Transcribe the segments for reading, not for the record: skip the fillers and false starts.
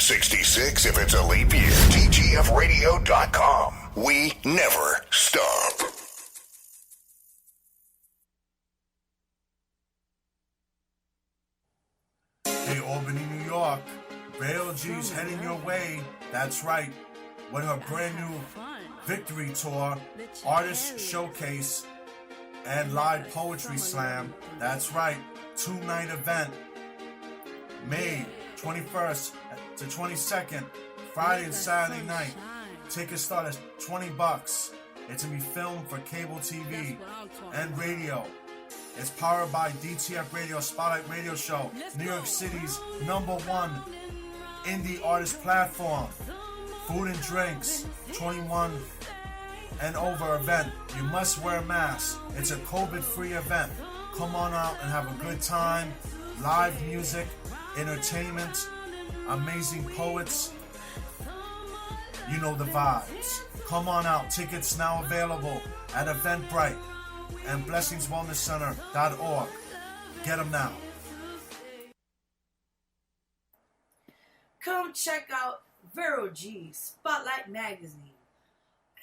366 if it's a leap year. TGFRadio.com. We never stop. Hey, Albany, New York. Rail G's heading your way. That's right. With her brand new Victory Tour, Artist Showcase, and Live Poetry Slam. That's right. 2-night event. May 21st to 22nd, Friday and Saturday night. Tickets start at $20. It's going to be filmed for cable TV and radio. It's powered by DTF Radio, Spotlight Radio Show, New York City's #1 indie artist platform. Food and drinks, 21 and over event. You must wear a mask. It's a COVID-free event. Come on out and have a good time. Live music, entertainment, amazing poets. You know the vibes. Come on out. Tickets now available at Eventbrite and blessingswellnesscenter.org. Get them now. Come check out Vero G's Spotlight Magazine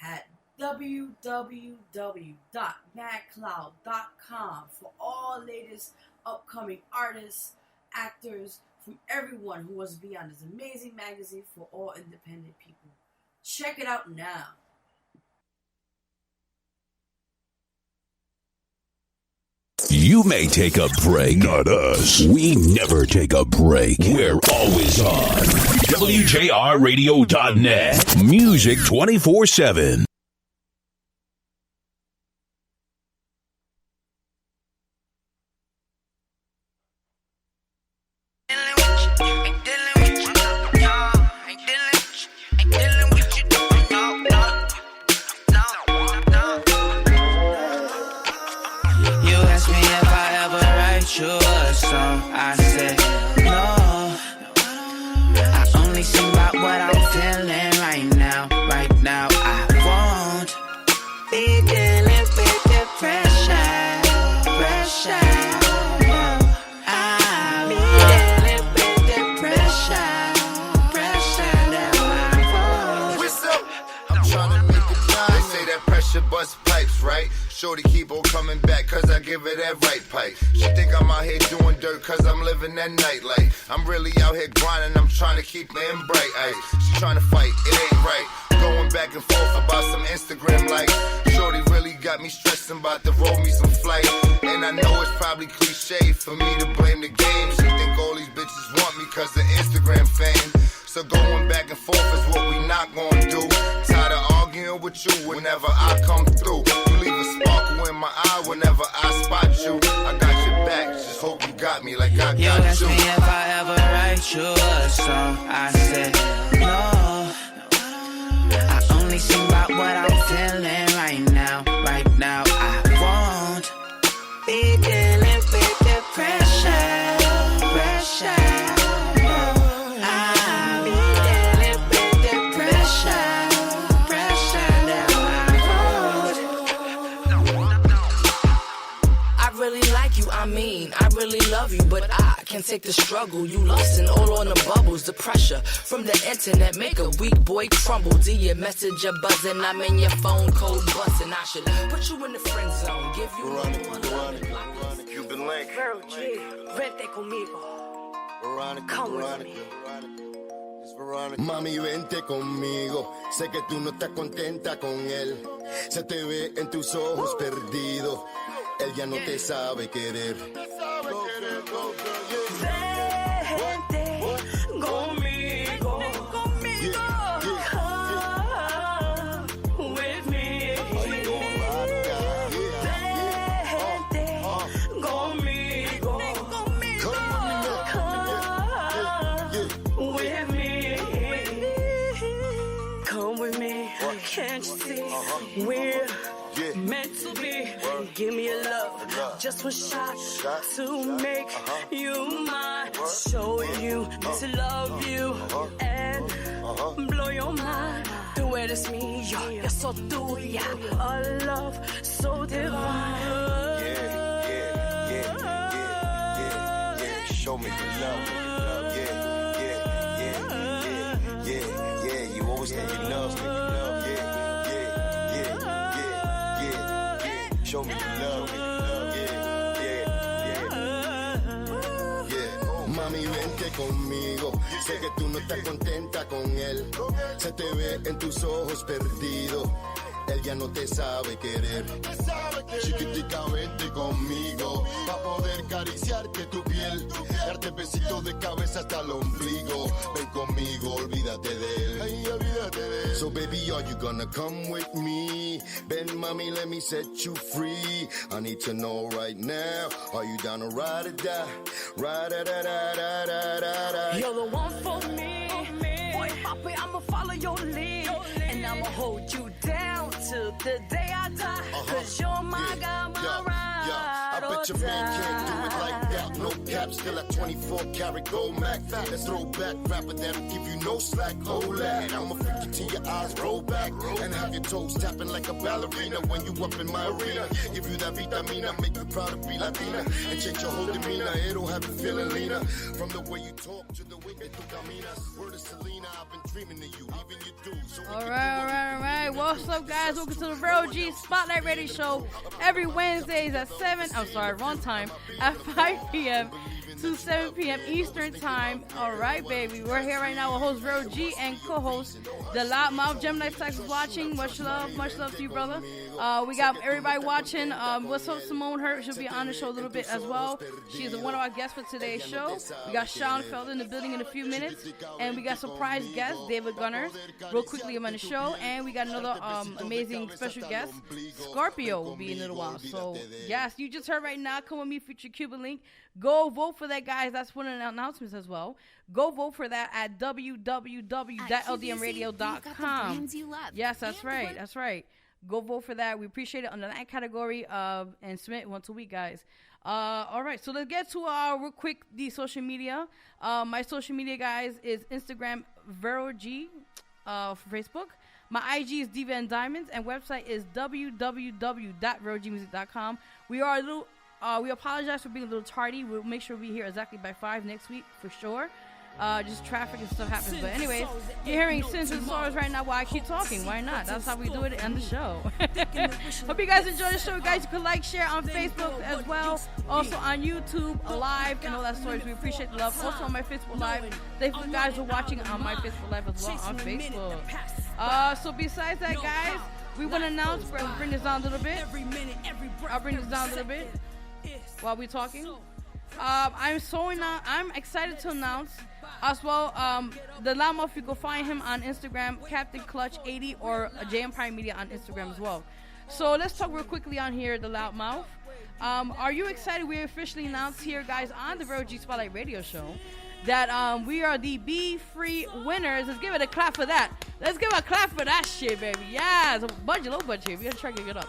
at www.madcloud.com for all latest upcoming artists, actors, from everyone who wants to be on this amazing magazine for all independent people. Check it out now. You may take a break. Not us. We never take a break. We're always on. WJRradio.net. Music 24/7. Shorty keep on coming back cause I give her that right pipe. She think I'm out here doing dirt cause I'm living that nightlife. I'm really out here grinding, I'm trying to keep her in bright eyes. She trying to fight, it ain't right. Going back and forth about some Instagram likes. Shorty really got me stressing about to roll me some flight. And I know it's probably cliche for me to blame the game. She think all these bitches want me cause of Instagram fame. So going back and forth is what we not gonna do. Tired of arguing with you whenever I come through. You leave a sparkle in my eye whenever I spot you. I got your back, just hope you got me like I got you. You asked me if I ever write you a song. I said no. I only sing about what I'm feeling right now. Right now I won't be dealing with the pressure. I really love you, but I can't take the struggle. You lustin' all on the bubbles, the pressure from the internet make a weak boy crumble. Do your messenger buzzing? I'm in your phone code busting. I should put you in the friend zone, give you Veronica, Cuban link. Vero G, vente conmigo. Come with me. Mami, vente conmigo. Sé que tú no estás contenta con él. Se te ve en tus ojos perdido. Él ya no te sabe querer. Vente conmigo. Come with me. Vente conmigo. Come with me. Come with me. Can't you see we're meant to be? Give me a love, just one shot to make you mine. Show you to love you and blow your mind. Tú eres mío, yo soy tuya. A love so divine. Yeah. Show me the love. Yeah. Show me the love. Mami, vente conmigo. Sé que tú no estás contenta con él. Se te ve en tus ojos perdido. Él ya no te sabe querer. Chiquitica, vente conmigo. Pa' poder acariciarte tu piel. Darte besitos de cabeza hasta el ombligo. Ven conmigo, olvídate de él. Ay, olvídate de él. So baby, are you gonna come with me? Ven, mami, let me set you free. I need to know right now. Are you down to ride or die? Ride or die? You're the one for me. Boy, papi, I'ma follow your lead. And I'ma hold you down till the day I die. Cause you're my guy, my ride. I bet your man can't do it like that. No cap, still at 24 karat gold Mac. Let's throw back rapper that'll give you no slack. Hold that. I'ma freak you till your eyes roll back. And have your toes tapping like a ballerina when you up in my arena. Give you that vitamina, make you proud to be Latina. And change your whole demeanor, it'll have you feeling leaner. From the way you talk to the way that you caminas. Word of Selena, I've been dreaming of you, even you do. So all right. What's up, guys? Welcome to the Real G Spotlight Radio Show. Every Wednesdays at 7, wrong time, at 5 p.m. to 7 p.m. Eastern Time. All right, baby. We're here right now with host Real G and co-host The Loudmouth. Gemini Sex is watching. Much love to you, brother. We got everybody watching. What's up, Symone? She'll be on the show a little bit as well. She's one of our guests for today's show. We got Shana Felder in the building in a few minutes. And we got surprise guest, David Gunner. Real quickly, I'm on the show. And we got another amazing special guest. Scorpio will be in a little while. So, yes, you just heard right now. Come with me, feature Cuban Link. Go vote for that, guys. That's one of the announcements as well. Go vote for that at www.ldmradio.com. Yes, that's right. That's right. Go vote for that. We appreciate it under that category and submit once a week, guys. All right, so let's get to real quick the social media. My social media, guys, is Instagram VeroG, for Facebook. My IG is Diva and Diamonds, and website is www.verogmusic.com. We are a little. We apologize for being a little tardy. We'll make sure we're here exactly by 5 next week for sure. Just traffic and stuff happens. But anyways, you're hearing Sins and Sorrows right now while I keep talking. Why not? That's how we do it on the show. Hope you guys enjoy the show, guys. You can like, share on Facebook as well. Also on YouTube, Live, and all that stories. We appreciate the love. Also on my Facebook Live. Thank you guys for watching on my Facebook Live as well on Facebook. So besides that, guys, we want to announce. We'll bring this down a little bit. I'll bring this down a little bit while we're talking. I'm excited to announce as well. The Loudmouth, you can find him on Instagram, Captain Clutch 80, or J Empire Media on Instagram as well. So let's talk real quickly on here, the Loudmouth. Are you excited? We officially announced here, guys, on the Real G Spotlight Radio Show that we are the Be Free winners. Let's give it a clap for that. Let's give a clap for that shit, baby. Yeah, it's a low budget. We gotta try to get it up.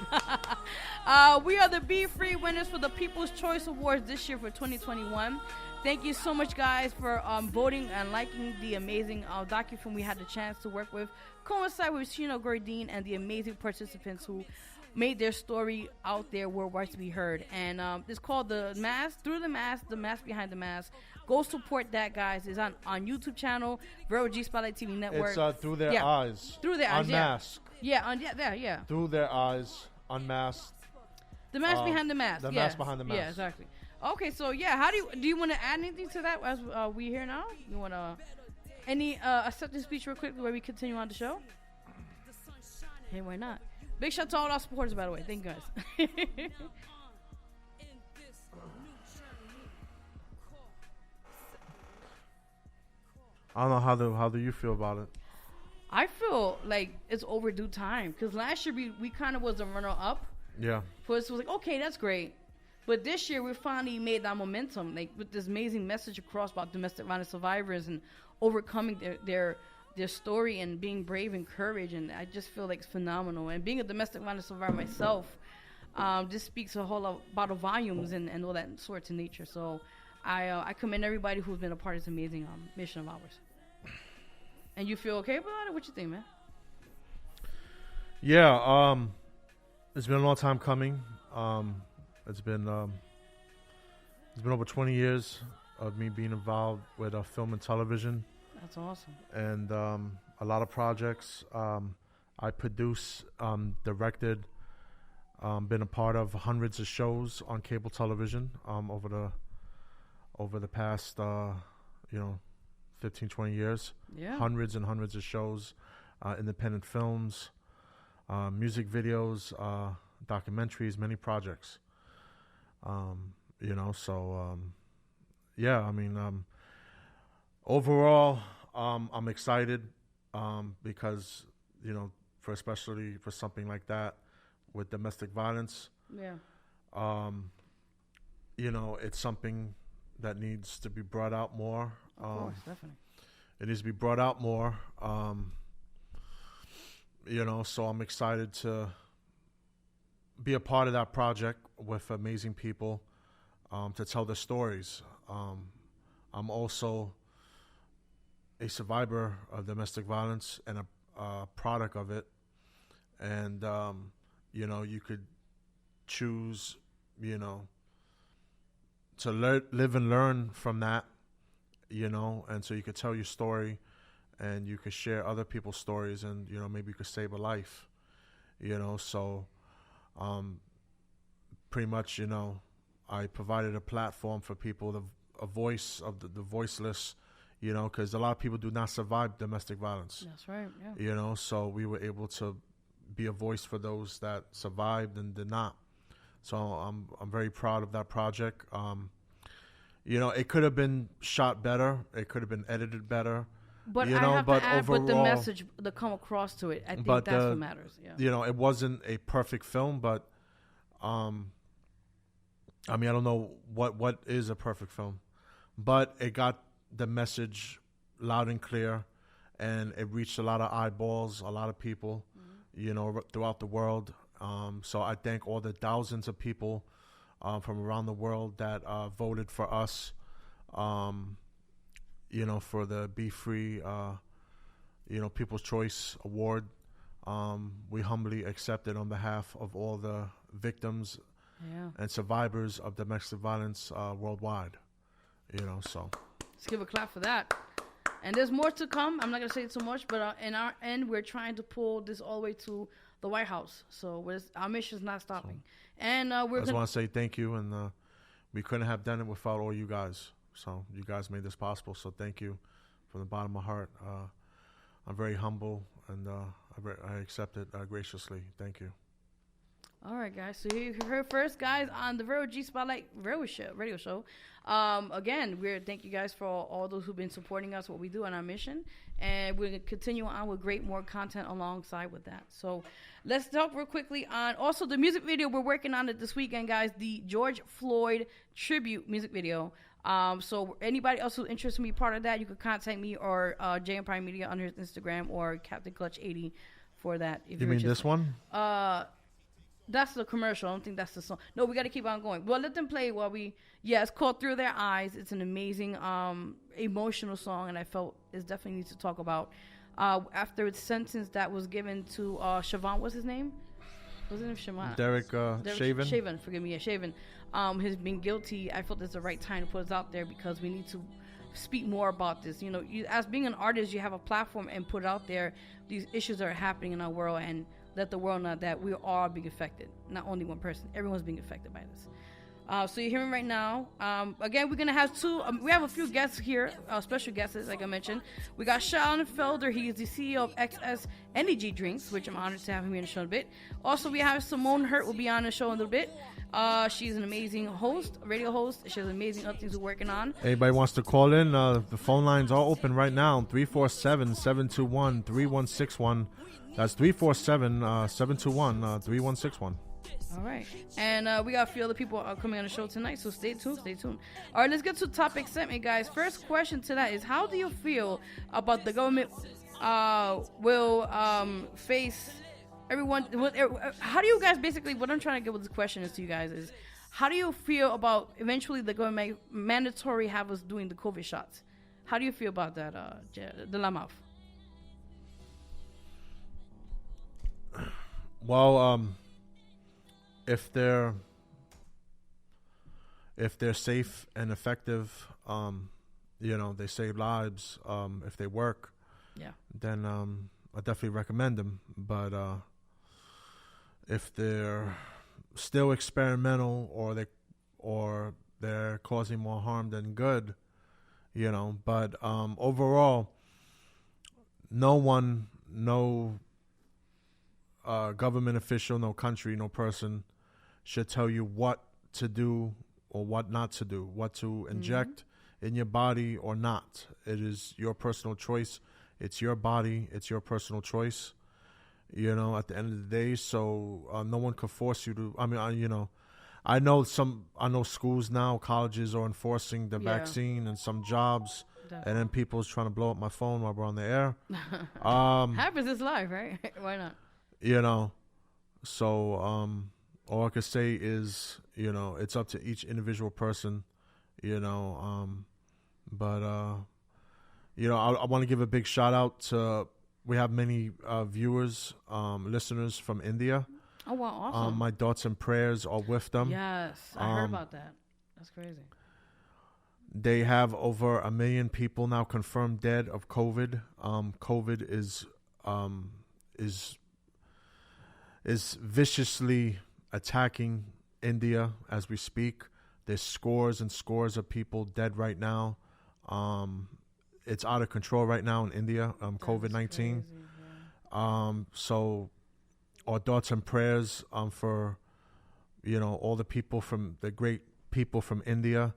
We are the Be Free winners for the People's Choice Awards this year for 2021. Thank you so much, guys, for voting and liking the amazing docu-film we had the chance to work with, coincide with Shana Gourdine and the amazing participants who made their story out there worldwide to be heard. And it's called The Mask, Through the Mask, The Mask Behind the Mask. Go support that, guys. It's on YouTube channel, Real G Spotlight TV Network. It's Through Their Eyes. Through Their Eyes, Unmasked. Yeah. Through Their Eyes, Unmasked. The Mask Behind the Mask. The Mask Behind the Mask. Yeah, exactly. Okay, so how do you want to add anything to that as we here now? You want to any acceptance speech real quick where we continue on the show? Hey, why not? Big shout out to all our supporters, by the way. Thank you, guys. I don't know how do you feel about it? I feel like it's overdue time because last year we kind of was a runner up. Yeah. First it was like, okay, that's great. But this year we finally made that momentum, like with this amazing message across about domestic violence survivors and overcoming their story and being brave and courage. And I just feel like it's phenomenal. And being a domestic violence survivor myself, this speaks a whole lot about the volumes and all that sorts of nature. So I commend everybody who's been a part of this amazing mission of ours. And you feel okay about it? What you think, man? Yeah, it's been a long time coming. It's been over 20 years of me being involved with film and television. That's awesome. And a lot of projects. I produced, directed, Been a part of hundreds of shows on cable television over the past 15, 20 years. Yeah. Hundreds and hundreds of shows, independent films, music videos, documentaries, many projects. Overall, I'm excited because, especially for something like that with domestic violence. Yeah. It's something that needs to be brought out more. Of course, definitely. It needs to be brought out more. So I'm excited to be a part of that project with amazing people to tell the stories. I'm also a survivor of domestic violence and a product of it. And, you could choose, to live and learn from that, and so you could tell your story and you could share other people's stories and, maybe you could save a life, so pretty much, I provided a platform for people, a voice of the voiceless, because a lot of people do not survive domestic violence. That's right, yeah. So we were able to be a voice for those that survived and did not. So I'm very proud of that project. It could have been shot better. It could have been edited better. But I have to add, overall, the message that come across to it, I think that's what matters. Yeah. It wasn't a perfect film, but I don't know what is a perfect film, but it got the message loud and clear, and it reached a lot of eyeballs, a lot of people, throughout the world. So I thank all the thousands of people from around the world that voted for us, for the Be Free, People's Choice Award. We humbly accept it on behalf of all the victims and survivors of domestic violence worldwide. So let's give a clap for that. And there's more to come. I'm not going to say it so much, but in our end, we're trying to pull this all the way to the White House. So our mission is not stopping. And I just want to say thank you. And we couldn't have done it without all you guys. So you guys made this possible. So thank you from the bottom of my heart. I'm very humble, and I accept it graciously. Thank you. All right, guys. So you heard first, guys, on the Vero G Spotlight radio show. Again, thank you guys for all those who've been supporting us, what we do on our mission, and we're going to continue on with more content alongside with that. So let's talk real quickly on also the music video we're working on it this weekend, guys. The George Floyd tribute music video. So anybody else who's interested in being part of that, you could contact me or J Empire Media on his Instagram or Captain Clutch 80 for that. If you mean this one? That's the commercial. I don't think that's the song. No, we got to keep on going. Well, let them play while it's called Through Their Eyes. It's an amazing, emotional song, and I felt it definitely needs to talk about. After its sentence that was given to Siobhan, what's his name? What's his name? Siobhan. Derek Chauvin. Chauvin, forgive me. Yeah, Chauvin. Has been guilty. I felt it's the right time to put this out there because we need to speak more about this. As being an artist, you have a platform and put it out there. These issues that are happening in our world, and let the world know that we are all being affected. Not only one person. Everyone's being affected by this. So you're hearing right now. Again, we're going to have we have a few guests here, special guests, like I mentioned. We got Shana Felder. He is the CEO of XS Energy Drinks, which I'm honored to have him here in the show in a bit. Also, we have Symone Hurt will be on the show in a little bit. She's an amazing host, radio host. She has amazing other things we're working on. Anybody wants to call in, the phone lines are open right now. 347-721-3161. That's 347-721-3161. All right. And we got a few other people coming on the show tonight, so stay tuned. All right, let's get to the topic segment, guys. First question to that is, how do you feel about the government will face everyone? How do you guys basically, what I'm trying to get with this question is to you guys is, how do you feel about eventually the government mandatory have us doing the COVID shots? How do you feel about that, De La Mouth? Well, if they're safe and effective, they save lives. If they work, then I definitely recommend them. But if they're still experimental, or they're causing more harm than good, But overall, no government official, no country, no person should tell you what to do or what not to do, what to inject in your body or not. It is your personal choice. It's your body. It's your personal choice, at the end of the day. So no one could force you to. I mean, I know schools now, colleges are enforcing the vaccine, and some jobs. Definitely. And then people's trying to blow up my phone while we're on the air. Happens is live, right? Why not? So all I could say is, it's up to each individual person, but I want to give a big shout out to, we have many viewers, listeners from India. Oh, wow, awesome. My thoughts and prayers are with them. Yes, I heard about that. That's crazy. They have over 1 million people now confirmed dead of COVID. COVID is viciously attacking India as we speak. There's scores and scores of people dead right now. It's out of control right now in India, COVID-19. So our thoughts and prayers for, all the people the great people from India.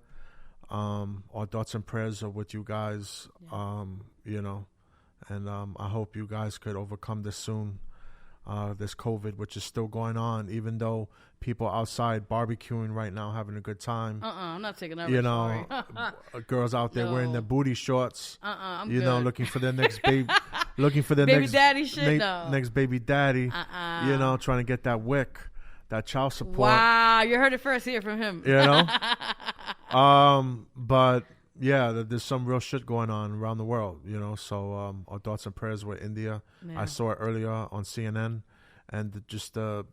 Our thoughts and prayers are with you guys, and I hope you guys could overcome this soon. This COVID, which is still going on, even though people outside barbecuing right now, having a good time. I'm not taking that risk. Girls out there wearing their booty shorts. I'm good. Looking for their next baby, looking for their baby daddy shit. Next baby daddy. Trying to get that WIC, that child support. Wow, you heard it first here from him. But yeah, there's some real shit going on around the world, So our thoughts and prayers with India. Yeah. I saw it earlier on CNN, and just the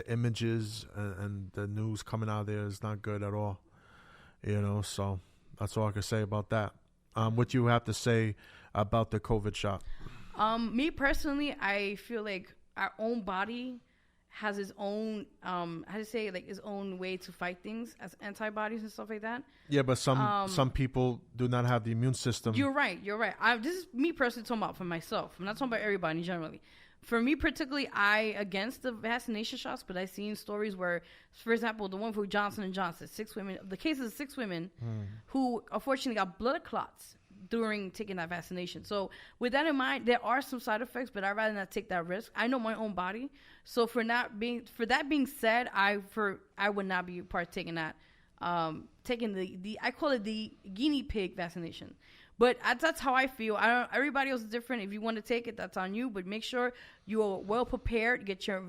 images and the news coming out of there is not good at all, So that's all I can say about that. What you have to say about the COVID shot? Me personally, I feel like our own body has its own its own way to fight things as antibodies and stuff like that. Yeah, but some people do not have the immune system. You're right. This is me personally talking about for myself. I'm not talking about everybody generally. For me particularly, I against the vaccination shots, but I've seen stories where, for example, the one for Johnson & Johnson, 6 women, the case of 6 women who unfortunately got blood clots during taking that vaccination. So with that in mind, there are some side effects, but I'd rather not take that risk. I know my own body. So for that being said, I would not be partaking that, taking the I call it the guinea pig vaccination. But that's how I feel. Everybody else is different. If you want to take it, that's on you. But make sure you are well prepared. Get your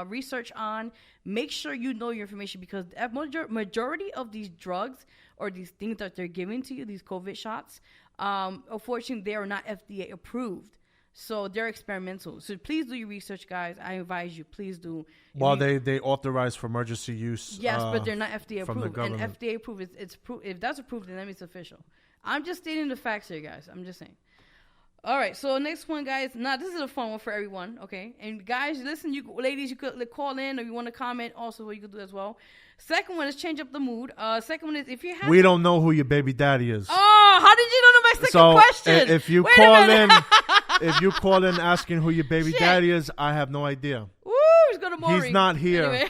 research on. Make sure you know your information, because the majority of these drugs or these things that they're giving to you, these COVID shots, unfortunately, they are not FDA approved. So they're experimental. So please do your research, guys. I advise you, please do. Well, they authorize for emergency use. Yes, but they're not FDA from approved. The government. And FDA approved, if that's approved, then that means it's official. I'm just stating the facts here, guys. I'm just saying. All right, so next one, guys. Now, this is a fun one for everyone, okay? And guys, listen, ladies, you could call in, or you want to comment also, what you could do as well. Second one is change up the mood. Second one is if you have... We don't know who your baby daddy is. Oh, how did you know my second question? If you call in... If you call in asking who your baby daddy is, I have no idea. Woo, he's going to Maury. He's not here. Anyway.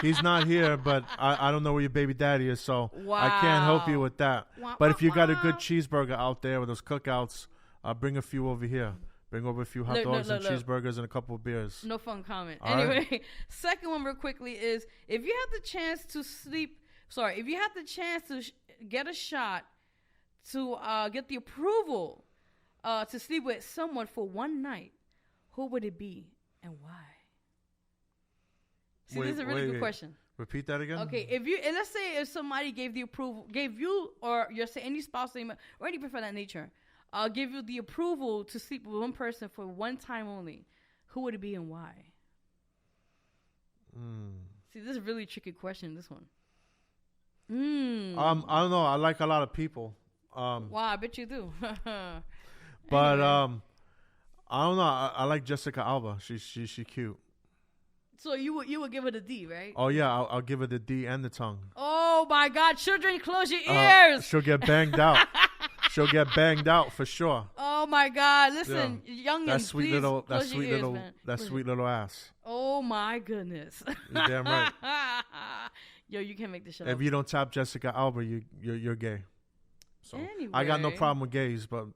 He's not here, but I don't know where your baby daddy is, so I can't help you with that. But if you got a good cheeseburger out there with those cookouts, bring a few over here. Bring over a few hot dogs and cheeseburgers and a couple of beers. No fun comment. All anyway, right. Second one real quickly is if you have the chance to get a shot to get the approval to sleep with someone for one night, who would it be and why? See, this is a really good question. Repeat that again. Okay, let's say if somebody gave you or any spouse or any person of that nature, give you the approval to sleep with one person for one time only, who would it be and why? See, this is a really tricky question. This one. I don't know. I like a lot of people. Wow, I bet you do. But anyway. I don't know. I like Jessica Alba. She's cute. So you would give it a D, right? Oh yeah, I'll give it the D and the tongue. Oh my God, children, close your ears. She'll get banged out. She'll get banged out for sure. Oh my God! Listen, youngins, that sweet please little, close your ears, man. that sweet little ass. Oh my goodness! You're damn right. Yo, you can't make this shit up. If you don't tap Jessica Alba, you're gay. So anyway. I got no problem with gays, but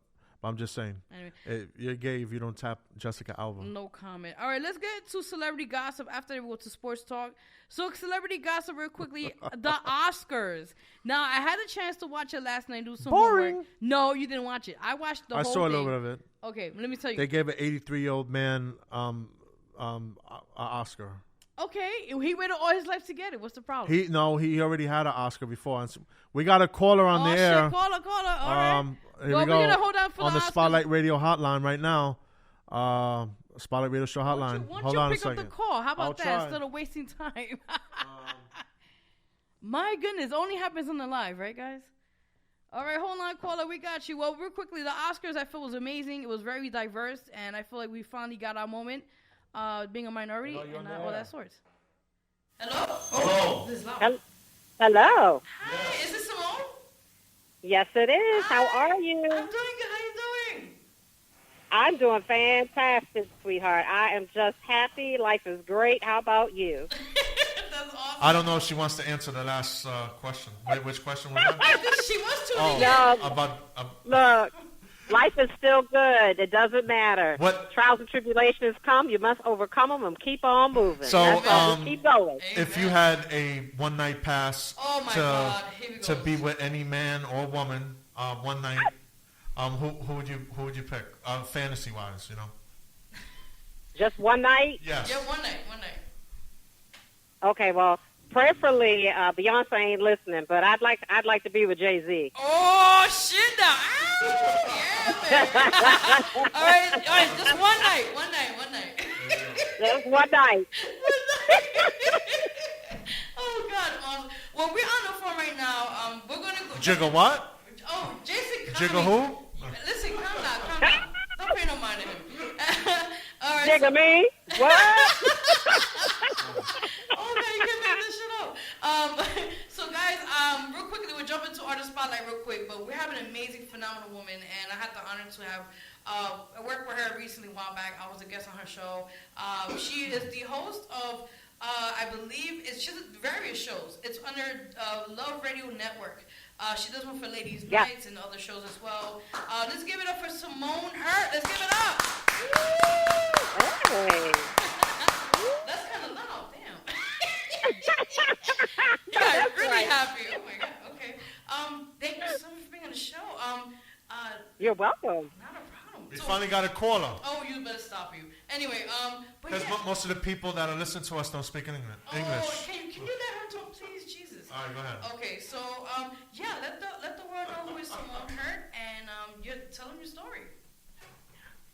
I'm just saying, anyway. You're gay if you don't tap Jessica Alba. No comment. All right, let's get to celebrity gossip after we go to sports talk. So, celebrity gossip real quickly. The Oscars. Now, I had a chance to watch it last night. Do some Boring. homework. No, you didn't watch it. I watched the whole thing. I saw a little bit of it. Okay, let me tell you. They gave an 83-year-old man an Oscar. Okay, he waited all his life to get it. What's the problem? He already had an Oscar before. And so we got a caller on the air. Caller. All right. Here well, we go. We're gonna hold on for on the Oscars. Spotlight Radio hotline right now. Spotlight Radio Show hotline. Why don't you pick up the call? How about that instead of wasting time? My goodness, only happens on the live, right, guys? All right, hold on, caller. We got you. Well, real quickly, the Oscars I feel was amazing. It was very diverse, and I feel like we finally got our moment, being a minority and all that sorts. Hello? Oh, this is loud. Hello. Hi, is this Symone? Yes, it is. Hi. How are you? I'm doing good. How you doing? I'm doing fantastic, sweetheart. I am just happy. Life is great. How about you? That's awesome. I don't know if she wants to answer the last question. Wait, which question was that? I think she was tuning in. Look, life is still good. It doesn't matter. What trials and tribulations come, you must overcome them and keep on moving. So, that's all. Just keep going. If you had a one-night pass to be with any man or woman one night, who would you pick? Fantasy-wise, you know. Just one night? Yes. Yeah, one night. Okay, well, preferably Beyonce ain't listening, but I'd like to be with Jay-Z. Oh shit! Now, yeah, man. all right, just one night. Just one night. Oh God. Well, we're on the phone right now. We're gonna go. Jiggle what? Oh, Jason. Jiggle who? Listen, calm down. Don't pay no mind to him. All right. Jiggle me? What? Oh man, you can't make this shit up. So guys, real quickly, we'll jump into Artist Spotlight real quick, but we have an amazing, phenomenal woman, and I had the honor to have I worked with her recently a while back. I was a guest on her show. She is the host of, I believe, she's at various shows. It's under Love Radio Network. She does one for Ladies Nights and other shows as well. Let's give it up for Symone Hurt. Let's give it up. Hey. That's kind of loud. Damn. You guys really right. happy. Oh my God. Okay. Thank you so much for being on the show. You're welcome. Not a problem. We finally got a caller. Oh, you better stop you. Anyway, but Because yeah. most of the people that are listening to us don't speak English. Oh, can you let her talk, please, Jesus? All right, go ahead. Okay, so yeah, let the world know who is Symone Hurt, and you tell them your story.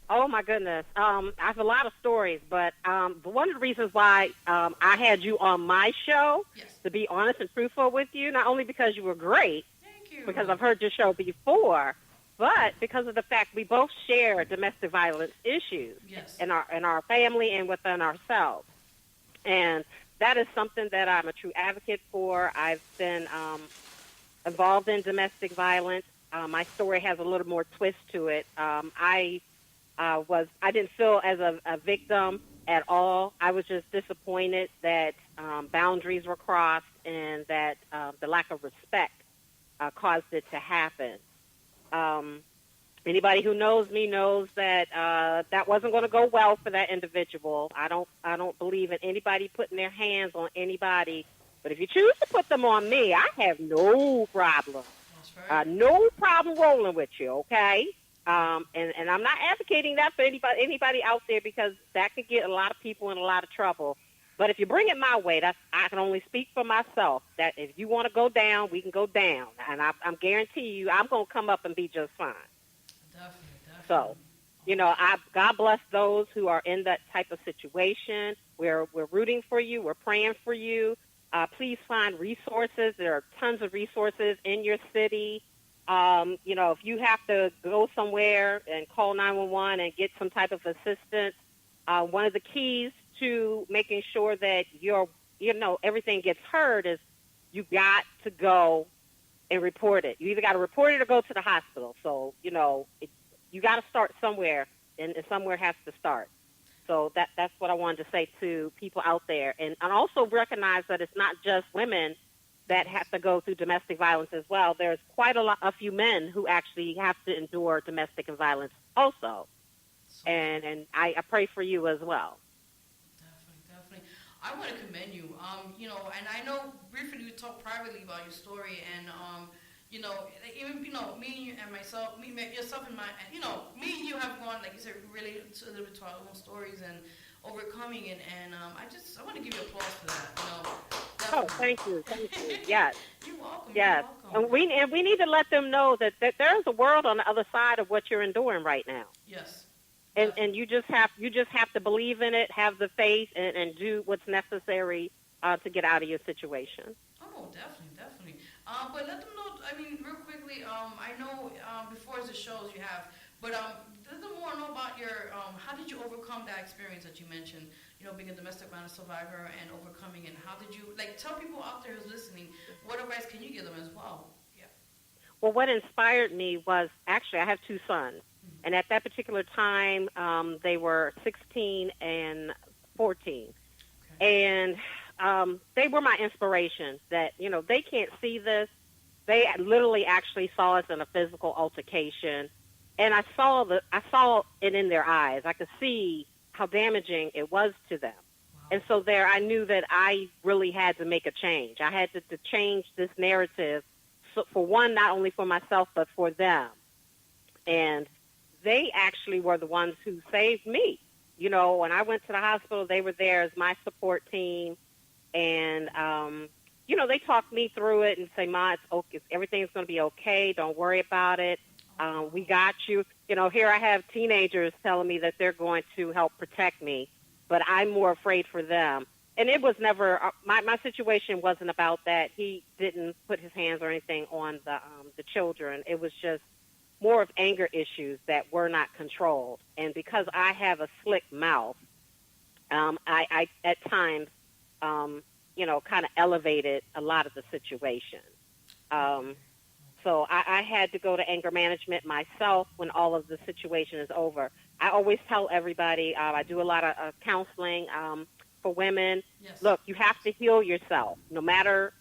Oh my goodness, I have a lot of stories, but one of the reasons why I had you on my show, to be honest and truthful with you, not only because you were great, thank you, because I've heard your show before, but because of the fact we both share domestic violence issues in our family and within ourselves, and that is something that I'm a true advocate for. I've been involved in domestic violence. My story has a little more twist to it. I didn't feel as a victim at all. I was just disappointed that boundaries were crossed and that the lack of respect caused it to happen. Anybody who knows me knows that that wasn't going to go well for that individual. I don't believe in anybody putting their hands on anybody. But if you choose to put them on me, I have no problem. That's right. No problem rolling with you, okay? And I'm not advocating that for anybody out there, because that could get a lot of people in a lot of trouble. But if you bring it my way, I can only speak for myself, that if you want to go down, we can go down. And I'm guarantee you I'm going to come up and be just fine. Definitely. So, God bless those who are in that type of situation. We're rooting for you. We're praying for you. Please find resources. There are tons of resources in your city. If you have to go somewhere and call 911 and get some type of assistance, one of the keys to making sure that everything gets heard is you got to go and report it. You either got to report it or go to the hospital. So, you got to start somewhere, and somewhere has to start. So that's what I wanted to say to people out there. And also recognize that it's not just women that have to go through domestic violence as well. There's quite a few men who actually have to endure domestic violence also. And I pray for you as well. Definitely. I want to commend you. And I know briefly we talked privately about your story, and even me and you and myself, yourself and me and you have gone, like you said, really a little bit to our own stories and overcoming it, and I want to give you applause for that. Oh, thank you. Yes. You're welcome. Yes. You're welcome. And we need to let them know that there's a world on the other side of what you're enduring right now. Yes. And you just have to believe in it, have the faith, and do what's necessary to get out of your situation. Oh, definitely. But let them know, real quickly, I know before the shows you have, but let them more know about your, how did you overcome that experience that you mentioned, being a domestic violence survivor and overcoming, and how did you, tell people out there who's listening, what advice can you give them as well? Yeah. Well, what inspired me was, actually, I have two sons. And at that particular time, they were 16 and 14. Okay. And they were my inspiration that, they can't see this. They literally actually saw us in a physical altercation. And I saw it in their eyes. I could see how damaging it was to them. Wow. And so there I knew that I really had to make a change. I had to change this narrative, for one, not only for myself, but for them. And they actually were the ones who saved me. When I went to the hospital, they were there as my support team. And, they talked me through it and say, Ma, it's okay. Everything's going to be okay. Don't worry about it. We got you. Here I have teenagers telling me that they're going to help protect me, but I'm more afraid for them. And it was never, my situation wasn't about that. He didn't put his hands or anything on the children. It was just more of anger issues that were not controlled. And because I have a slick mouth, I at times, kind of elevated a lot of the situation. So I had to go to anger management myself when all of the situation is over. I always tell everybody, I do a lot of counseling for women. Yes. Look, you have to heal yourself. No matter,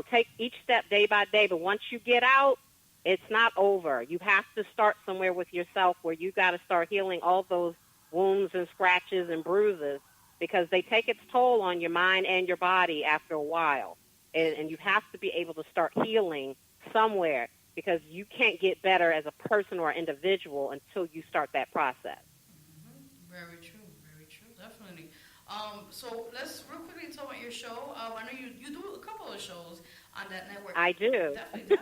take each step day by day. But once you get out, it's not over. You have to start somewhere with yourself where you got to start healing all those wounds and scratches and bruises, because they take its toll on your mind and your body after a while. And you have to be able to start healing somewhere, because you can't get better as a person or individual until you start that process. Mm-hmm. Very true, definitely. So let's real quickly talk about your show. I know you do a couple of shows on that network. I do. Definitely.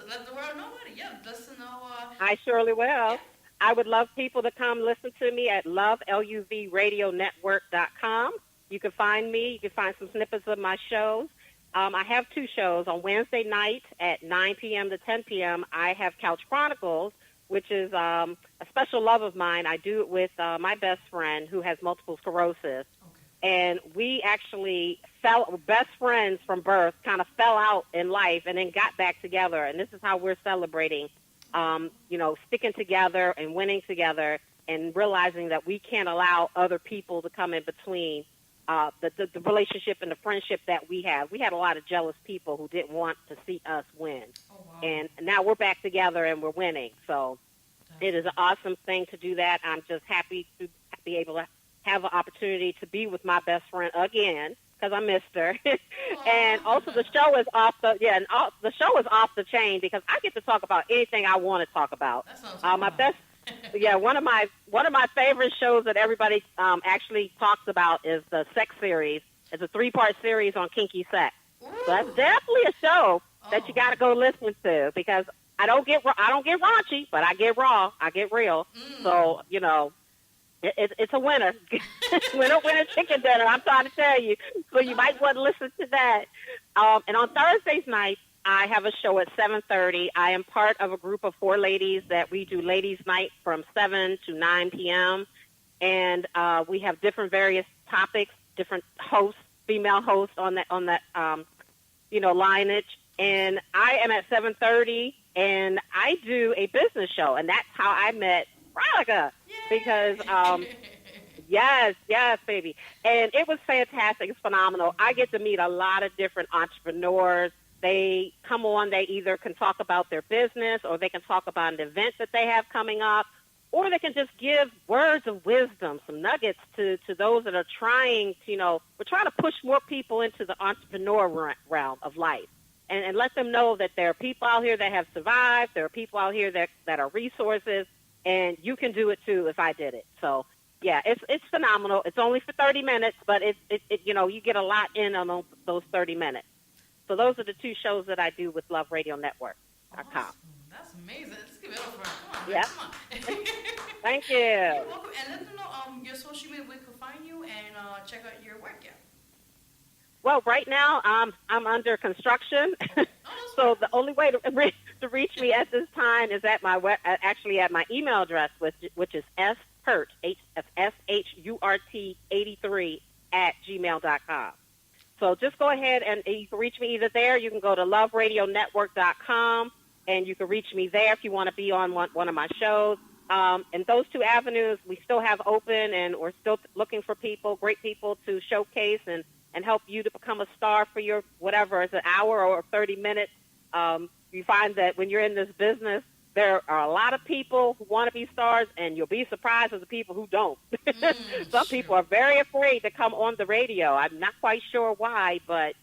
Let the world know about it. Yeah, let us know. I surely will. Yeah. I would love people to come listen to me at LuvRadioNetwork.com. You can find me. You can find some snippets of my shows. I have two shows. On Wednesday night at 9 p.m. to 10 p.m., I have Couch Chronicles, which is a special love of mine. I do it with my best friend who has multiple sclerosis. Okay. And we actually best friends from birth, kind of fell out in life and then got back together. And this is how we're celebrating, sticking together and winning together, and realizing that we can't allow other people to come in between the relationship and the friendship that we have. We had a lot of jealous people who didn't want to see us win. Oh, wow. And now we're back together and we're winning. So it is an awesome thing to do that. I'm just happy to be able to have an opportunity to be with my best friend again, because I missed her. And also the show is the show is off the chain, because I get to talk about anything I want to talk about. My best one of my favorite shows that everybody actually talks about is the sex series. It's a 3-part series on kinky sex. Ooh. So that's definitely a show that you got to go listen to, because I don't get raunchy, but I get raw, I get real. So it's a winner. winner chicken dinner. I'm trying to tell you. So you might want to listen to that. And on Thursdays nights, I have a show at 7:30. I am part of a group of 4 ladies that we do ladies' night from 7 to 9 p.m. and we have different various topics, different hosts, female hosts on that lineage. And I am at 7:30, and I do a business show, and that's how I met Veronica. Because yes, baby, and it was fantastic. It's phenomenal. I get to meet a lot of different entrepreneurs. They come on. They either can talk about their business, or they can talk about an event that they have coming up, or they can just give words of wisdom, some nuggets to those that are trying to, we're trying to push more people into the entrepreneur realm of life and let them know that there are people out here that have survived. There are people out here that are resources, and you can do it too if I did it. So, yeah, it's phenomenal. It's only for 30 minutes, but it you get a lot in on those 30 minutes. So those are the two shows that I do with LoveRadioNetwork.com. Awesome. That's amazing. Let's give it up for her. Come on, yeah. Come on. Thank you. You're welcome. And let them know your social media where we can find you and check out your work. Yeah. Well, right now I'm under construction, so the only way to reach me at this time is at my actually at my email address, which is shurt shurt83 @gmail.com. So just go ahead and you can reach me either there. You can go to LoveRadioNetwork.com, and you can reach me there if you want to be on one of my shows. And those two avenues we still have open, and we're still looking for great people to showcase and help you to become a star for your whatever, it's an hour or 30 minutes. You find that when you're in this business, there are a lot of people who want to be stars, and you'll be surprised at the people who don't. Some people are very afraid to come on the radio. I'm not quite sure why, but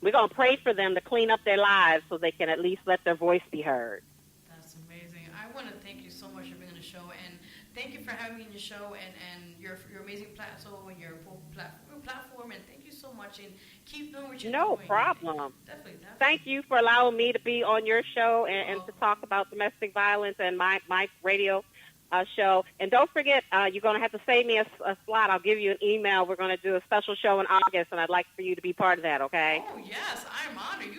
we're going to pray for them to clean up their lives so they can at least let their voice be heard. That's amazing. I want to thank you so much for being on the show, and thank you for having me on your show and your amazing platform and your platform, and thank you so much, and keep doing what you're doing. No problem. Definitely. Thank you for allowing me to be on your show and to talk about domestic violence and my radio show. And don't forget, you're going to have to save me a slot. I'll give you an email. We're going to do a special show in August, and I'd like for you to be part of that, okay? Oh, yes, I'm honored.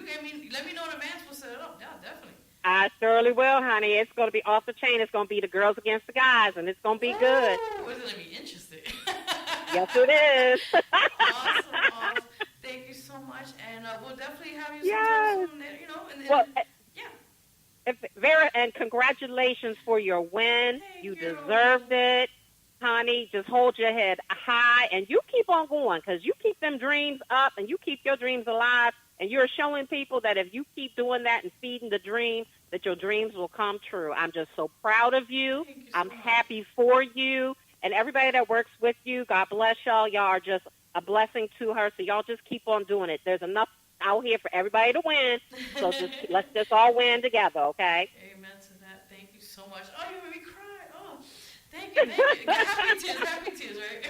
Let me know in advance. We'll set it up. Yeah, definitely. I surely will, honey. It's going to be off the chain. It's going to be the girls against the guys, and it's going to be good. Ooh, it's going to be interesting. Yes, it is. Awesome. Thank you so much, and we'll definitely have you sometime soon. Vera, and congratulations for your win. You deserved it, honey. Just hold your head high, and you keep on going, because you keep them dreams up, and you keep your dreams alive, and you're showing people that if you keep doing that and feeding the dream, that your dreams will come true. I'm just so proud of you. I'm happy for you. And everybody that works with you, God bless y'all. Y'all are just a blessing to her. So y'all just keep on doing it. There's enough out here for everybody to win. So let's just all win together, okay? Amen to that. Thank you so much. Oh, you made me cry. Oh, thank you. Happy tears, right?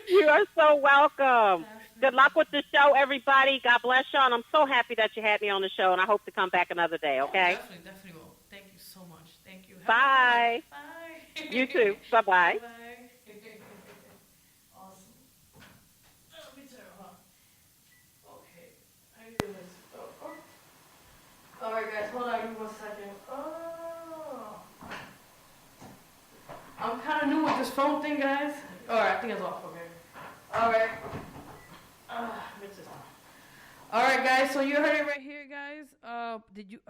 You are so welcome. Good luck with the show, everybody. God bless y'all. And I'm so happy that you had me on the show, and I hope to come back another day, okay? Oh, definitely will. Thank you so much. Thank you. Bye. Bye. You too. Bye-bye. Bye. Awesome. Let me turn on. Okay. I do this. Oh. All right, guys. Hold on. Give me 1 second. Oh. I'm kind of new with this phone thing, guys. All right. I think it's off. Okay. All right. All right, guys. So you heard it right here, guys. I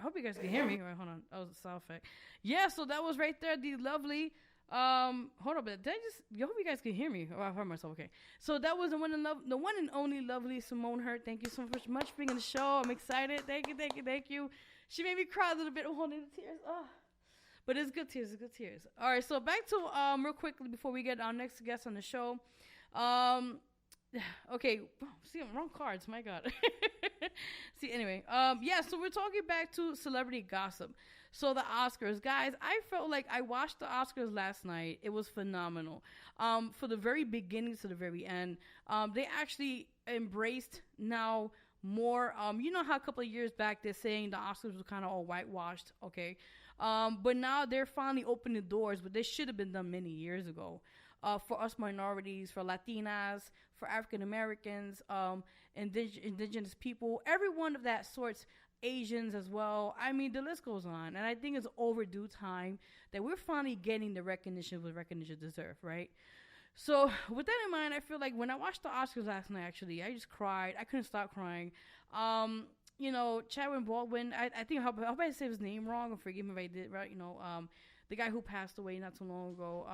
hope you guys can hear me. All right, hold on. That was a sound effect. Yeah. So that was right there. The lovely. Hold up. I hope you guys can hear me. Oh, I heard myself. Okay. So that was the one and only lovely Symone Hurt. Thank you so much for being on the show. I'm excited. Thank you. She made me cry a little bit holding the tears. Oh. But it's good tears. All right. So back to real quickly before we get our next guest on the show. Okay, see, wrong cards, my God. See, anyway, so we're talking back to celebrity gossip. So the Oscars, guys, I felt like I watched the Oscars last night. It was phenomenal. For the very beginning to the very end, they actually embraced now more. You know how a couple of years back they're saying the Oscars was kind of all whitewashed, okay? But now they're finally opening the doors, but they should have been done many years ago. for us minorities, for Latinas, for African Americans, indigenous people, everyone of that sorts, Asians as well. I mean, the list goes on. And I think it's overdue time that we're finally getting the recognition what recognition deserves, right? So with that in mind, I feel like when I watched the Oscars last night, actually, I just cried. I couldn't stop crying. Chadwick Baldwin, I think I hope I say his name wrong, and forgive me if I did, right? The guy who passed away not too long ago.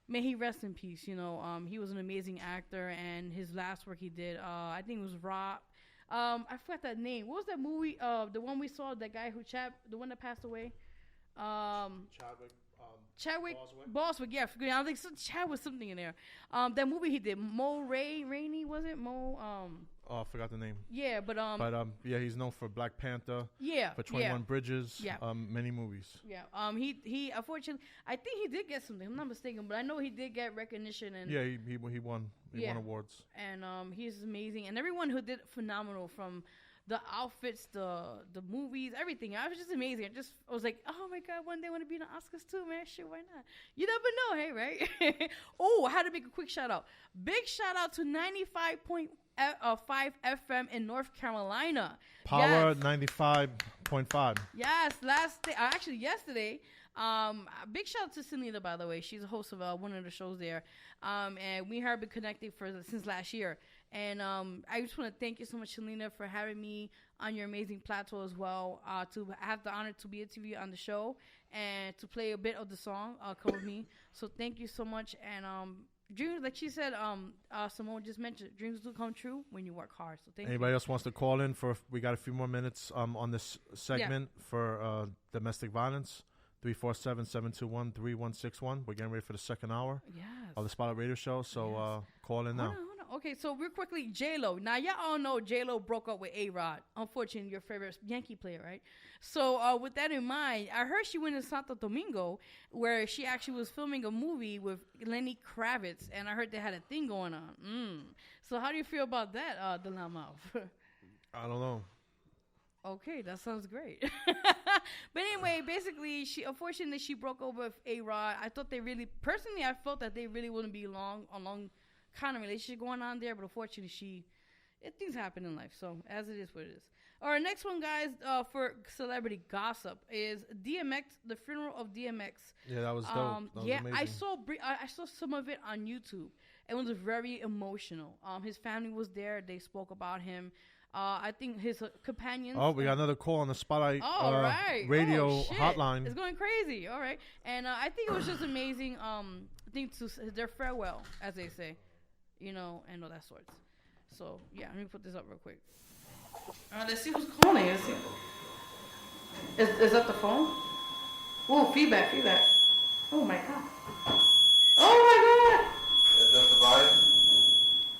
May he rest in peace. He was an amazing actor, and his last work he did, I think it was Rob. I forgot that name. What was that movie? The one we saw, that guy the one that passed away. Chadwick Boswick, yeah. I think Chad was something in there. That movie he did, Rainey, was it? I forgot the name. Yeah, but he's known for Black Panther. Yeah, for 21 Bridges. Yeah, many movies. Yeah. He unfortunately, I think he did get something. I'm not mistaken, but I know he did get recognition and. Yeah, he won. He won awards. And he's amazing, and everyone who did phenomenal, from the outfits, the movies, everything. I was just amazing. I was like, oh my God, one day I want to be in the Oscars too, man. Shit, why not? You never know, hey, right? Oh, I had to make a quick shout out. Big shout out to 95.5 FM in North Carolina. Power 95.5. Yes, yesterday. Big shout out to Selena, by the way. She's a host of one of the shows there. And we have been connected since last year. And I just want to thank you so much, Selena, for having me on your amazing plateau as well. To have the honor to be interviewed on the show and to play a bit of the song, Come With Me. So thank you so much. And dreams, like she said, Symone just mentioned, dreams do come true when you work hard. So thank you. Anybody else wants to call in we got a few more minutes on this segment for domestic violence. 347-721-3161. We're getting ready for the second hour of the Spotlight Radio Show. So call in now. Hold on. Okay, so real quickly, J-Lo. Now, y'all all know J-Lo broke up with A-Rod. Unfortunately, your favorite Yankee player, right? So with that in mind, I heard she went to Santo Domingo, where she actually was filming a movie with Lenny Kravitz, and I heard they had a thing going on. So how do you feel about that, dilemma? I don't know. Okay, that sounds great. But anyway, basically, unfortunately she broke up with A-Rod. I felt that they really wouldn't be a long kind of relationship going on there, but unfortunately things happen in life, so as it is what it is. All right, next one, guys, for celebrity gossip is DMX, the funeral of DMX. Yeah, that was dope. That was amazing. I saw some of it on YouTube. It was very emotional. His family was there. They spoke about him. I think his companions. Oh, we got another call on the Spotlight radio hotline. It's going crazy. All right. And I think it was just amazing thing to their farewell, as they say, and all that sorts. So, yeah, let me put this up real quick. Let's see who's calling. Is that the phone? Oh, feedback. Oh, my God. Oh, my God. Is that the line?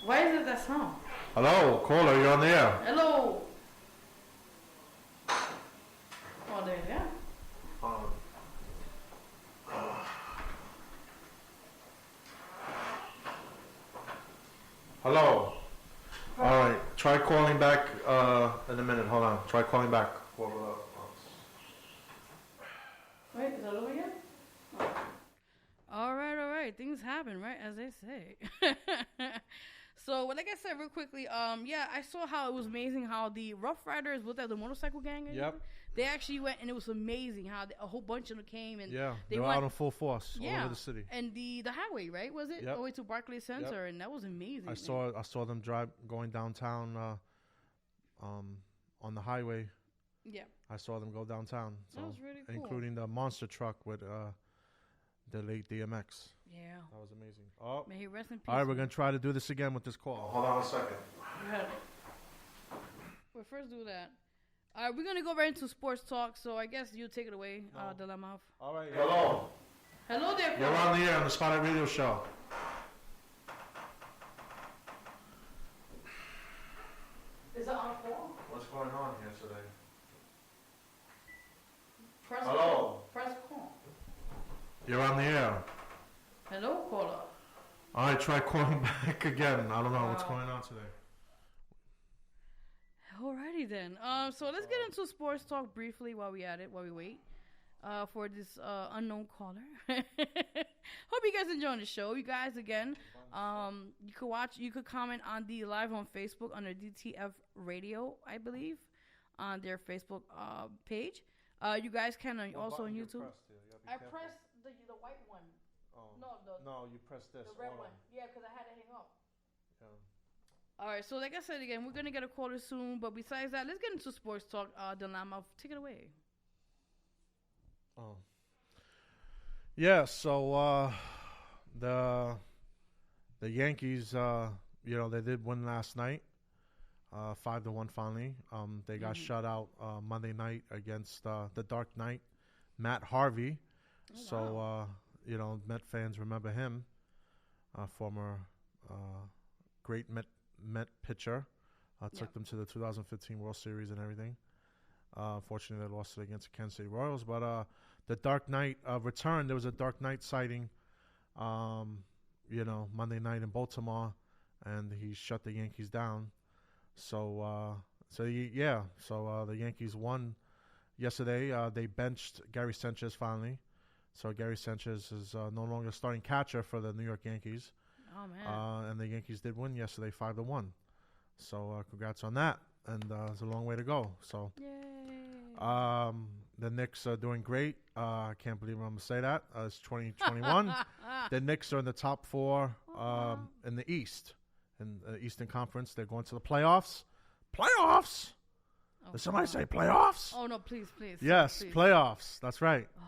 Why is it that sound? Hello, caller, you're on the air. Hello. Oh, there, yeah. Hello. All right, try calling back in a minute. Hold on. Try calling back. Wait, is that over here? Oh. All right. Things happen, right? As they say. So, like I said, real quickly, I saw how it was amazing how the Rough Riders, was that the motorcycle gang? Yep. They actually went, and it was amazing how a whole bunch of them came. And they were out in full force all over the city. And the highway, right, was it? All the way to Barclays Center, and that was amazing. I saw them going downtown on the highway. Yeah. I saw them go downtown. So, that was really cool. Including the monster truck with the late DMX. Yeah. That was amazing. Oh. May he rest in peace. All right, we're going to try to do this again with this call. Hold on a second. We'll first do that. All right, we're going to go right into sports talk, so I guess you take it away, Dilemma. All right. Hello. Hello there, you're on the air on the Spotlight Radio Show. Is it on call? What's going on here today? Press Hello. Call. Press call. You're on the air. Hello, caller. All right, try calling back again. I don't know what's going on today. Alrighty then. So let's get into sports talk briefly while we wait. for this unknown caller. Hope you guys enjoying the show. You guys, again, you could comment on the live on Facebook under DTF Radio, I believe, on their Facebook page. You guys can also on YouTube. I pressed the white one. Oh. No, you pressed this. The red one. Yeah, because I had to hang up. Yeah. All right, so like I said again, we're going to get a caller soon. But besides that, let's get into sports talk. Delama, take it away. Oh. Yeah, so the Yankees, they did win last night, 5-1 finally. They got shut out Monday night against the Dark Knight, Matt Harvey. Wow. So, Met fans remember him, former great Met pitcher. Took them to the 2015 World Series and everything. Unfortunately, they lost it against the Kansas City Royals. But the Dark Knight returned. There was a Dark Knight sighting, Monday night in Baltimore, and he shut the Yankees down. So the Yankees won yesterday. They benched Gary Sanchez finally. So Gary Sanchez is no longer starting catcher for the New York Yankees. Oh, man. And the Yankees did win yesterday 5-1. So congrats on that. And it's a long way to go. So, the Knicks are doing great. I can't believe I'm going to say that. It's 2021. The Knicks are in the top 4 in the East. In the Eastern Conference, they're going to the playoffs. Playoffs! Oh, Did somebody say playoffs? Oh, no, please. Yes, please. Playoffs. That's right. Oh,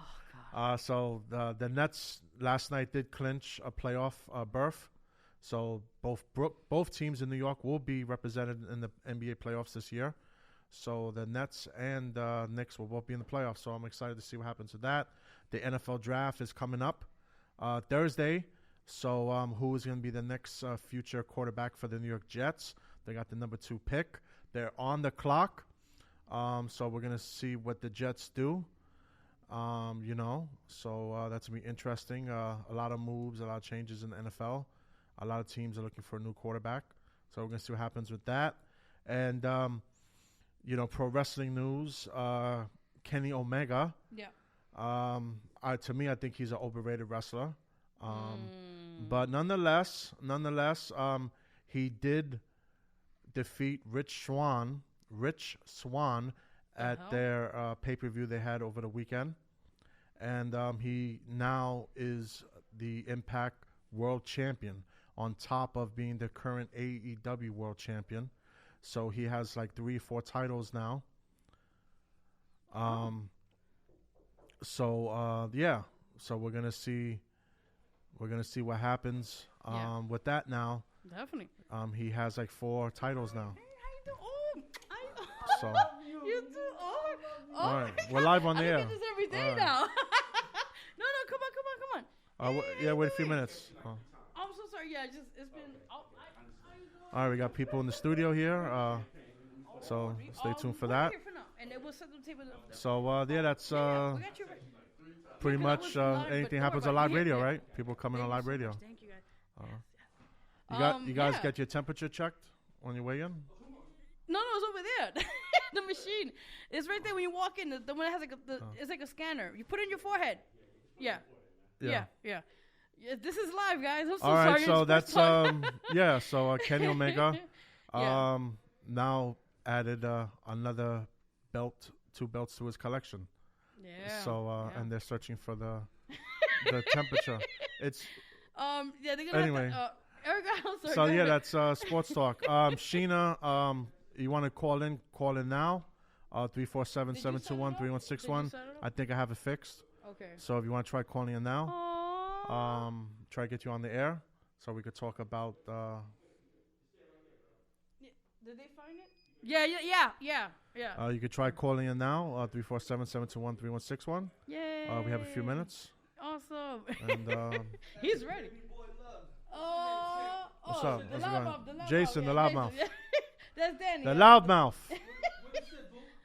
God. So the Nets last night did clinch a playoff berth. So both teams in New York will be represented in the NBA playoffs this year. So the Nets and Knicks will both be in the playoffs. So I'm excited to see what happens with that. The NFL draft is coming up Thursday. So who is going to be the next future quarterback for the New York Jets? They got the number 2 pick. They're on the clock. So we're going to see what the Jets do. So that's going to be interesting. A lot of moves, a lot of changes in the NFL. A lot of teams are looking for a new quarterback. So we're going to see what happens with that. And, pro wrestling news, Kenny Omega. Yeah. To me, I think he's an overrated wrestler. But nonetheless, he did defeat Rich Swann at their pay-per-view they had over the weekend. And he now is the Impact World Champion, on top of being the current AEW World Champion. So he has like 3 or 4 titles now. So we're gonna see what happens with that now. Definitely. He has like 4 titles now. So you do. all right, we're live on the air. I do this every day now. No, come on. Wait a few minutes. I'm so sorry. Yeah, it's been. All right, we got people in the studio here. So stay tuned for that. And then we'll set the table. So that's we got you. pretty much anything happens on live radio, right? People coming on live radio. Thank you guys. You guys get your temperature checked on your way in? No, it's over there. The machine. It's right there when you walk in. The one that has it's like a scanner. You put it in your forehead. Yeah. This is live, guys. I'm so all right, sorry. So that's So Kenny Omega now added another belt, 2 belts to his collection. Yeah. So and they're searching for the temperature. It's they're gonna anyway. Erica, I'm sorry. So that's sports talk. Sheena, you want to call in now? 347-721-3161. I think I have it fixed. Okay. So if you want to try calling in now. Try to get you on the air so we could talk about. Did they find it? Yeah. You could try calling in now. 347-721-3161. Yay. We have a few minutes. Awesome. And he's ready. What's up? The loudmouth. Jason, the loudmouth. That's Danny. The loudmouth.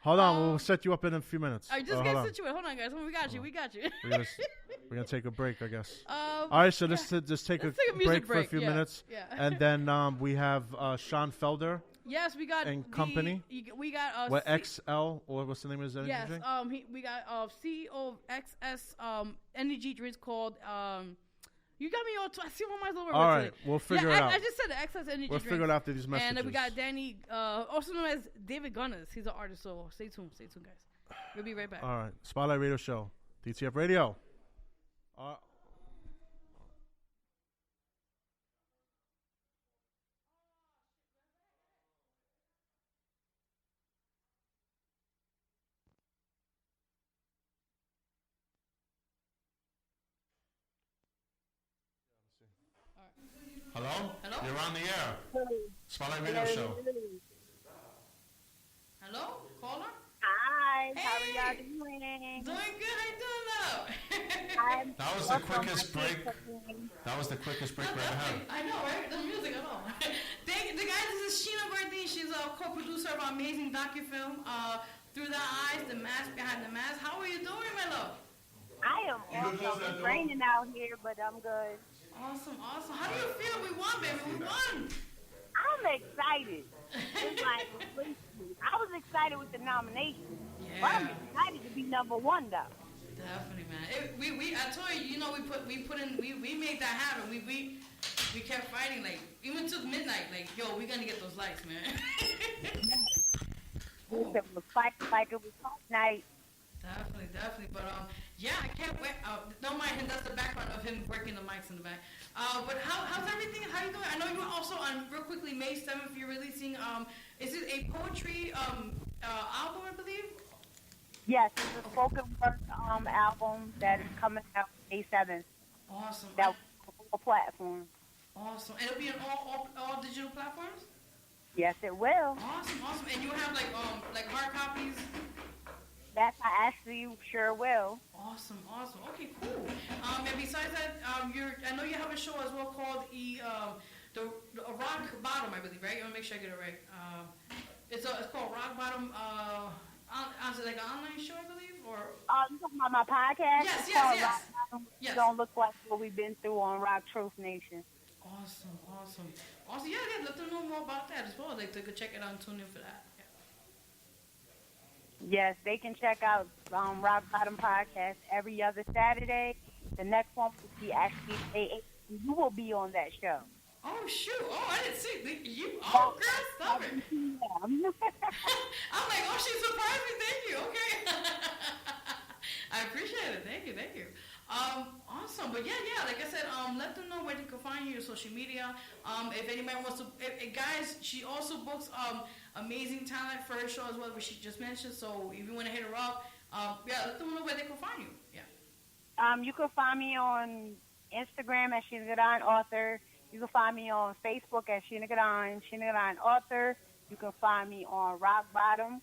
Hold on, we'll set you up in a few minutes. All right, just get situated. Hold on, guys. We got you. We're going to take a break, I guess. All right, so let's just take a break for a few minutes. Yeah. And then we have Sean Felder Yes, we got and company. We got what XL or what's the name of his energy yes, drink? we got CEO of XS energy drinks called You got me all. I see all my over. All right, we'll figure it out. I just said the XS energy. We'll figure it out after these messages. And we got Danny, also known as David Gunners. He's an artist, so stay tuned, guys. We'll be right back. All right, Spotlight Radio Show, DTF Radio. Hello? Hello? You're on the air. Spotlight Radio Show. Hello? Caller? Hi. Hey. How are y'all doing? Doing good. How you doing, love? That was the quickest break. That was the quickest break we ever had. I know, right? The music at all. The guys, this is Shana Gourdine. She's a co-producer of our amazing docufilm, Through the Eyes, The Mask Behind the Mask. How are you doing, my love? I am awesome. It's raining out here, but I'm good. Awesome. How do you feel? We won, baby. We won. I'm excited. It's like, I was excited with the nomination. Yeah. But I'm excited to be number one, though. Definitely, man. I told you, we made that happen. We kept fighting, like, even took midnight, like, yo, we're gonna get those likes, man. It was fight like it was fight night. Definitely. But yeah, I can't wait. Don't mind him. That's the background of him working the mics in the back. But how's everything? How you doing? I know you're also on real quickly May 7th. You're releasing is it a poetry album? I believe. Yes, it's a spoken word album that is coming out May 7th. Awesome. That will platform. Awesome. And it'll be on all digital platforms. Yes, it will. Awesome. And you have like hard copies. That I actually sure will. Awesome. Okay, cool. And besides that, I know you have a show as well called the Rock Bottom, I believe, right? I want to make sure I get it right. It's called Rock Bottom. Is it like an online show, I believe, or? You talking about my podcast? Yes. Rock Bottom. It's gonna look like what we've been through on Rock Truth Nation. Awesome. Yeah. Let them know more about that as well. Like they could check it out and tune in for that. Yes, they can check out Rock Bottom Podcast every other Saturday. The next one will be actually you will be on that show. Oh, shoot. Oh, I didn't see you. Oh, girl, stop it. I'm like, oh, she surprised me. Thank you. Okay. I appreciate it. Thank you. Awesome. But yeah, like I said, let them know where they can find you, your social media. If anybody wants to, guys, she also books amazing talent for her show as well, which she just mentioned. So if you want to hit her up, let them know where they can find you. Yeah. You can find me on Instagram at Shana Gourdine Author. You can find me on Facebook at Shana Gourdine Author. You can find me on Rock Bottom.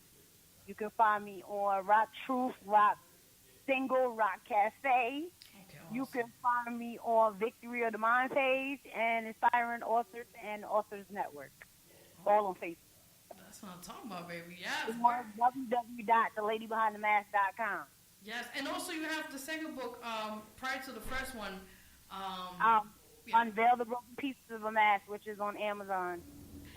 You can find me on Rock Truth, Rock Single, Rock Cafe. Okay, awesome. You can find me on Victory of the Mind page and Inspiring Authors and Authors Network. All on Facebook. That's what I'm talking about, baby. Yeah. www.theladybehindthemask.com. Yes, and also you have the second book prior to the first one. Unveil the Broken Pieces of a Mask, which is on Amazon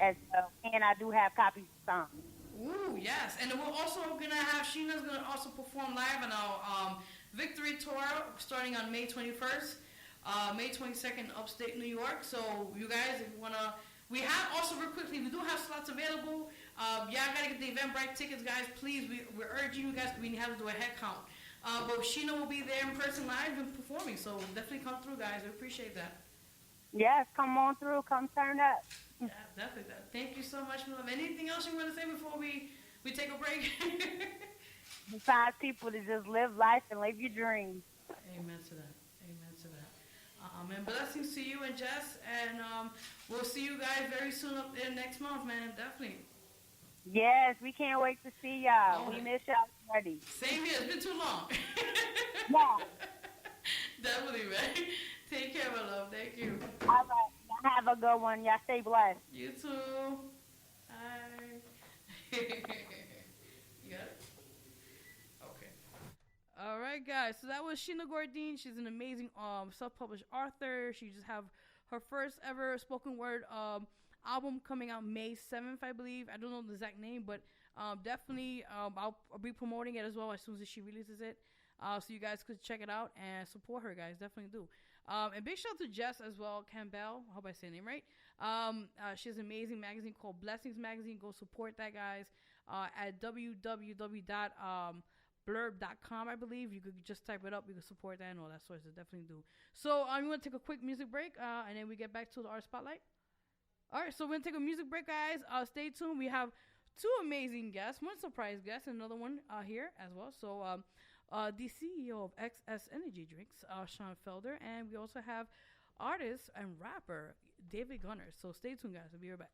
as well. And I do have copies of songs. Ooh, yes. And we're also going to have, Sheena's going to also perform live on our Victory Tour starting on May 21st, May 22nd, upstate New York. So you guys, if you want to, we have also real quickly, we do have slots available. I got to get the Eventbrite tickets, guys. Please, we're urging you guys, we have to do a head count. But Sheena will be there in person live and performing, so definitely come through, guys. We appreciate that. Yes, come on through. Come turn up. Yeah, definitely. Thank you so much, my love. Anything else you want to say before we take a break? Besides people to just live life and live your dreams. Amen to that. And blessings to you and Jess. And we'll see you guys very soon up there next month, man. Definitely. Yes, we can't wait to see y'all. We miss y'all already. Same here. It's been too long. Yeah. Definitely, man. Take care, my love. Thank you. All right. Y'all have a good one. Y'all stay blessed. You too. Bye. You got it? Okay. All right, guys. So that was Shana Gourdine. She's an amazing self-published author. She just have her first ever spoken word album coming out May 7th, I believe. I don't know the exact name, but definitely I'll be promoting it as well as soon as she releases it. So you guys could check it out and support her, guys. Definitely do. And big shout out to Jess as well, Campbell. I hope I say her name right. She has an amazing magazine called Blessings Magazine. Go support that, guys. At www.blurb.com, I believe. You could just type it up. You can support that and all that sort of stuff. Definitely do. So I'm going to take a quick music break, and then we get back to the Art Spotlight. All right, so we're going to take a music break, guys. Stay tuned. We have two amazing guests, one surprise guest, and another one here as well. So the CEO of XS Energy Drinks, Sean Felder, and we also have artist and rapper David Gunner. So stay tuned, guys. We'll be right back.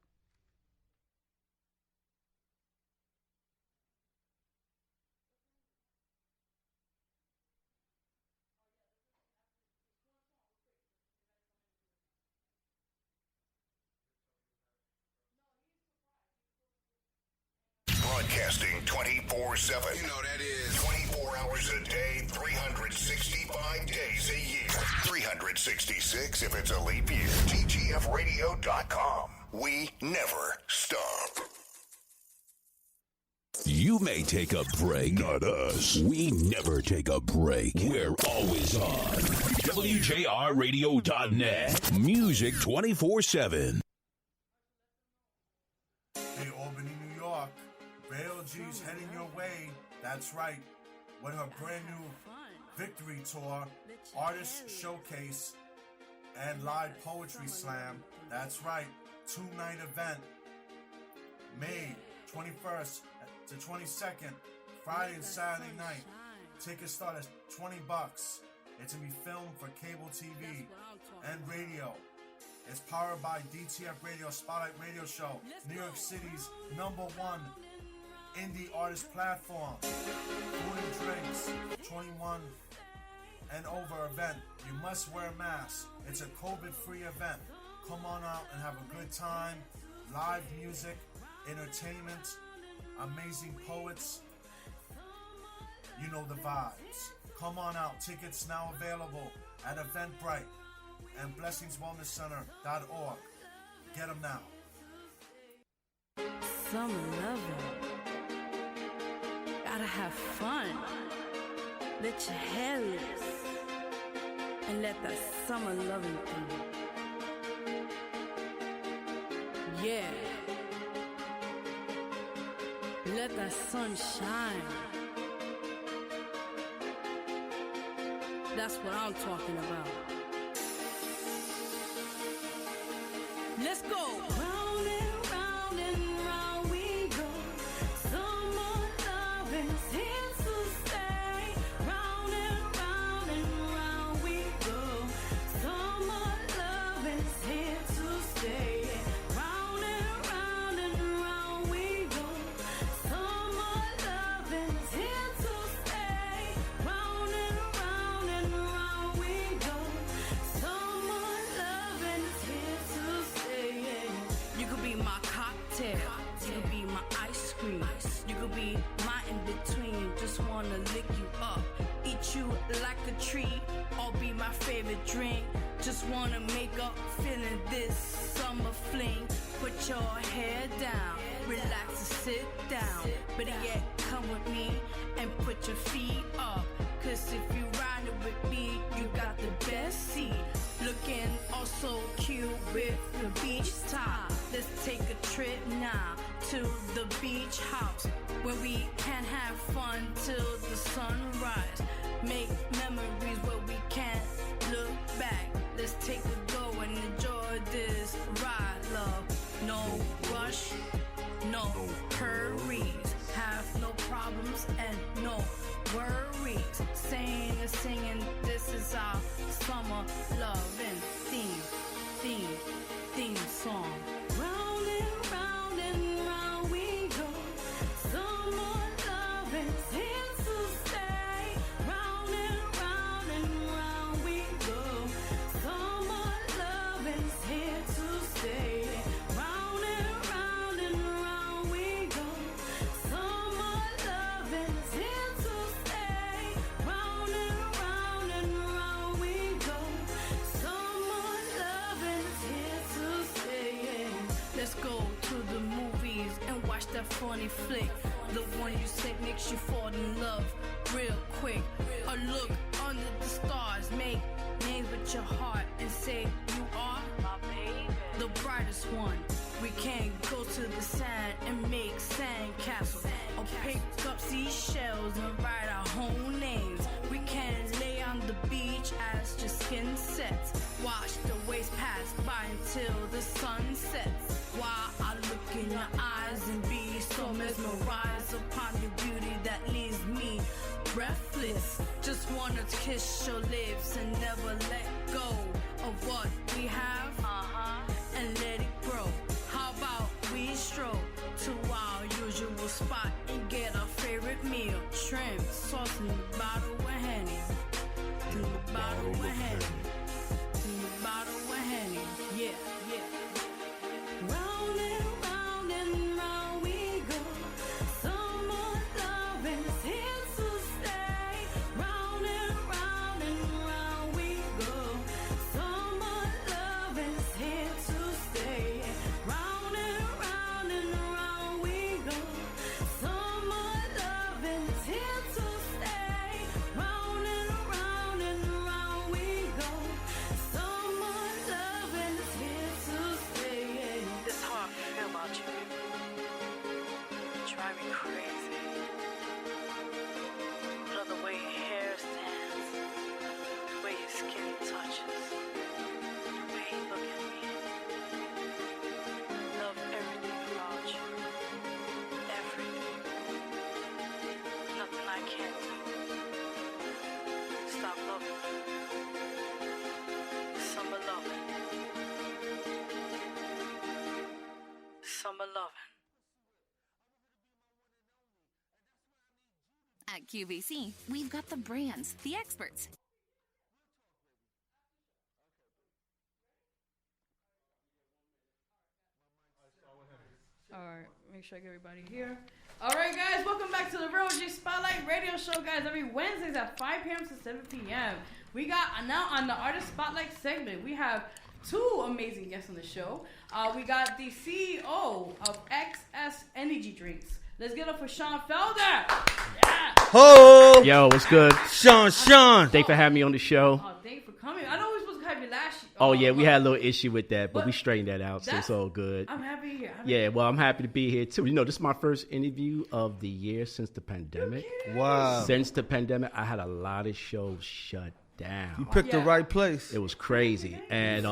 Broadcasting 24/7. You know that is 24 hours a day, 365 days a year. 366 if it's a leap year. TGFRadio.com. We never stop. You may take a break, not us. We never take a break. We're always on. WJRradio.net. Music 24/7. Hey, Albany, New York. Vale G's heading your way. That's right. With her brand new Victory Tour, Artist Showcase, and Live Poetry Slam. That's right. 2-night event. May 21st to 22nd, Friday and Saturday night. Tickets start at $20. It's going to be filmed for cable TV and radio. It's powered by DTF Radio, Spotlight Radio Show, New York City's #1 indie artist platform. Food and drinks, 21 and over event. You must wear a mask. It's a COVID-free event. Come on out and have a good time. Live music, entertainment, amazing poets. You know the vibes. Come on out. Tickets now available at Eventbrite and blessingswellnesscenter.org. Get them now. Summer loving. Gotta have fun. Let your hair loose. And let that summer loving through. Yeah. Let that sun shine. That's what I'm talking about. Let's go. Round and round and round we go. Summer loving is here to stay. Round and round we go. Summer loving is here to stay. Round and round we go. Summer loving is here to stay. Round and round we go. Summer loving is here to stay. You could be my cocktail, you could be my ice cream, you could be my in-between, just wanna lick you up, eat you like a treat, or be my favorite drink, just wanna make up feeling this summer fling. Put your head down, relax and sit down, better yet come with me and put your feet up, cause if you riding with me, you got the best seat. Looking all so cute with the beach top. Let's take a trip now to the beach house where we can have fun till the sunrise. Make memories where we can't look back. Let's take a go and enjoy this ride, love. No rush, no hurries. Have no problems and no worries. Saying and singing, this is our summer loving theme song. Round and round we go. Summer loving is here to stay. Round and round we go. Summer loving is here to stay. Round and round we go. Summer loving is here to stay. Round and round we go. Summer loving is here to stay. a funny flick. The one you say makes you fall in love real quick. A look under the stars, make names with your heart and say you are my baby, the brightest one. We can go to the sand and make sand castles, or pick up seashells and write our whole names. We can lay on the beach as your skin sets, watch the waves pass by until the sun sets, while I look in your eyes and be so mesmerized upon the beauty that leaves me breathless. Just wanna kiss your lips and never let go of what we have, and let it grow. How about we stroll to our usual spot and get our favorite meal? Shrimp, sauce in the bottle with Henny. In the bottle with Henny. In the bottle with Henny. Yeah, yeah. Round and round we go. Summer love is here to stay. Round and round we go. Summer love is here to stay. Round and round we go. Summer love is here to stay. Round and round we go. Summer love is here to stay. This is how I feel about you. You drive me crazy. Love the way your hair stands, the way your skin touches, the way you look at me. Love everything about you. Everything. Nothing I can't do. Stop loving you. Summer loving. Summer loving. At QVC, we've got the brands, the experts. All right, make sure I get everybody here. All right, guys, welcome back to the Real G Spotlight Radio Show, guys. Every Wednesdays at 5 p.m. to 7 p.m. We got now on the Artist Spotlight segment. We have two amazing guests on the show. We got the CEO of XS Energy Drinks. Let's get up for Sean Felder. Yeah. Ho! Yo, what's good? Sean. Thanks for having me on the show. Oh, thank you for coming. I know we were supposed to have you last year. Oh, yeah, we had a little issue with that, but we straightened that out, so it's all good. I'm happy you're here. Yeah, well, I'm happy to be here, too. You know, this is my first interview of the year since the pandemic. Wow. Since the pandemic, I had a lot of shows shut down. You picked the right place. It was crazy. And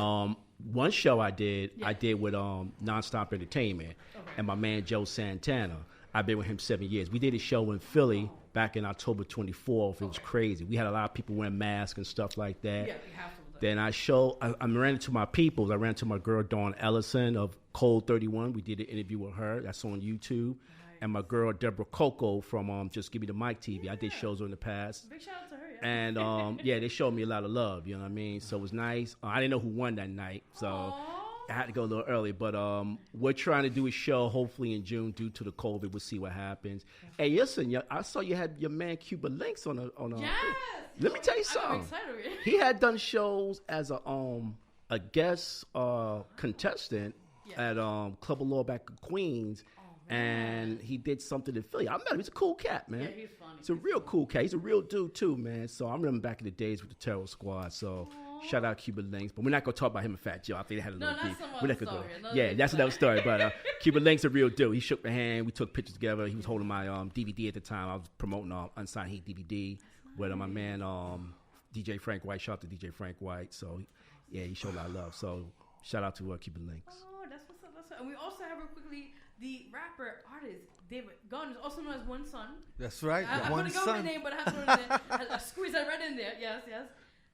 one show I did with Nonstop Entertainment and my man Joe Santana. I've been with him 7 years. We did a show in Philly back in October 24th. It was crazy. We had a lot of people wearing masks and stuff like that. Yeah, we have to. Then I ran into my people. I ran into my girl, Dawn Ellison of Cold 31. We did an interview with her. That's on YouTube. Right. And my girl, Deborah Coco from Just Give Me the Mic TV. I did shows in the past. Big shout out to her, yeah. And, they showed me a lot of love, you know what I mean? So it was nice. I didn't know who won that night, so... Aww. I had to go a little early, but we're trying to do a show hopefully in June due to the COVID. We'll see what happens. Hey, listen, I saw you had your man Cuba Links on a. Yes. Let me tell you something. I'm excited. He had done shows as a guest contestant at Club of Law back in Queens. And he did something in Philly. I met him. He's a cool cat, man. Yeah, he's funny. He's a real cool cat. He's a real dude, too, man. So I remember back in the days with the Terror Squad. So shout out Cuba Links. But we're not going to talk about him and Fat Joe. I think they had a little beef. We're not going to go. Yeah, that's another story. But Cuba Links a real dude. He shook my hand. We took pictures together. He was holding my DVD at the time. I was promoting Unsigned Heat DVD with my man DJ Frank White. Shout out to DJ Frank White. So, yeah, he showed a lot of love. So shout out to Cuba Links. Oh, that's what's up. And we also have real quickly the rapper artist David Gunn, also known as One Son. That's right. I put the government name, but I have to put it in there. I squeezed that right in there. Yes.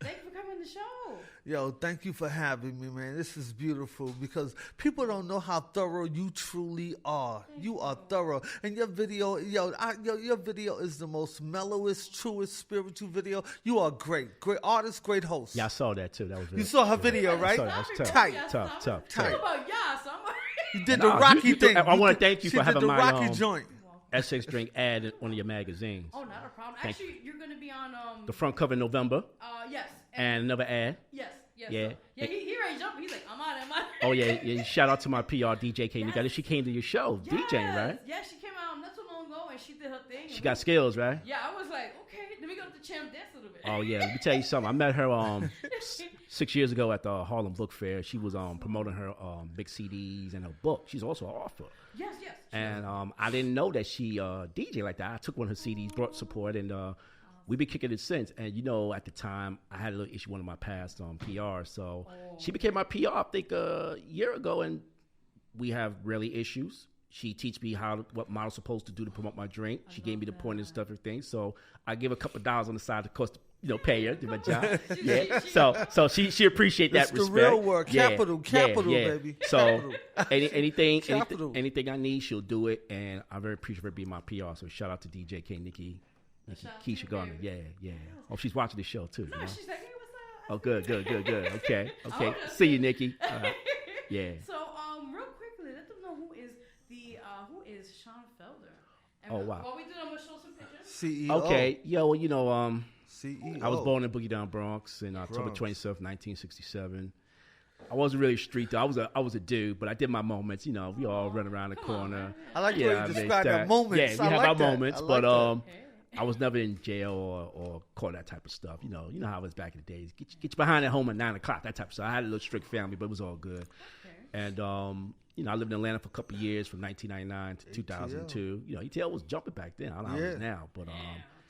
Thank you for coming on the show. Yo, thank you for having me, man. This is beautiful because people don't know how thorough you truly are. You are thorough. And your video, your video is the most mellowest, truest, spiritual video. You are great. Great artist, great host. Yeah, I saw that too. That was You saw her video, right? I saw that. That was Tight. Tough. Talk about somebody. You did the Rocky thing. I want to thank you for having the my Rocky joint. Essex Drink ad in one of your magazines. Oh, not a problem. Actually, you're going to be on... the front cover in November. Yes. And another ad. Yes. Yeah. So, he ready jumping. He's like, I'm out. Oh yeah. Shout out to my PR DJ K. Yes. She came to your show, DJing, right? Yeah, she came out not too long ago and she did her thing. She got skills, right? Yeah, I was like, okay, let me go to the champ dance a little bit. Oh yeah, let me tell you something. I met her 6 years ago at the Harlem Book Fair. She was promoting her big CDs and her book. She's also an author. Yes. And I didn't know that she DJ like that. I took one of her CDs, brought support, and we've been kicking it since. And at the time, I had a little issue with one of my past PR. So she became my PR, I think, a year ago, and we have really issues. She teach me what model's supposed to do to promote my drink. She gave me the point and stuff, everything. So I give a couple dollars on the side, of course, pay her, do my job. Yeah. So she appreciate that respect. It's the real work. Capital, baby. So anything I need, she'll do it, and I'm very appreciative of her being my PR. So shout out to DJ K, Nikki Keisha Garner. Yeah. Oh, she's watching the show too. No, she's like, hey, what's up? Oh, good. Okay. See you, Nikki. Yeah. So real quickly, let them know who is Shana Felder. And oh wow. While we do, I'm gonna show some pictures. CEO. Okay. Well, CEO. I was born in Boogie Down, Bronx in October 27th, 1967. I wasn't really a street though. I was a dude, but I did my moments. We all run around the corner. I like the way you describe our moments. Yeah, we have our moments, but that. I was never in jail or caught that type of stuff. You know how it was back in the days. Get you behind at home at 9 o'clock, that type of stuff. I had a little strict family, but it was all good. Okay. And I lived in Atlanta for a couple of years from 1999 to 2002. ETL was jumping back then. I don't know how it is now, but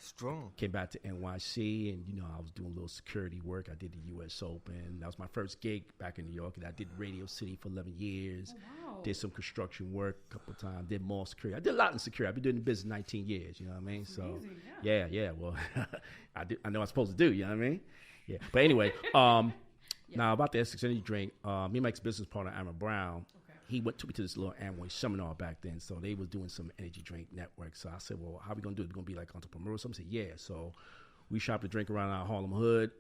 strong. Came back to NYC, and I was doing a little security work. I did the U.S. Open. That was my first gig back in New York, and I did Radio City for 11 years. Oh, wow. Did some construction work a couple of times. Did mall security. I did a lot in security. I've been doing the business 19 years. You know what I mean? That's so amazing, yeah. Well, I know what I'm supposed to do. You know what I mean? Yeah. But anyway, now about the Essex Energy Drink. Me and my ex-business partner Aaron Brown. He took me to this little Amway seminar back then. So they was doing some energy drink network. So I said, well, how we going to do it? We're going to be like entrepreneurs? Some said, yeah. So we shopped a drink around our Harlem hood.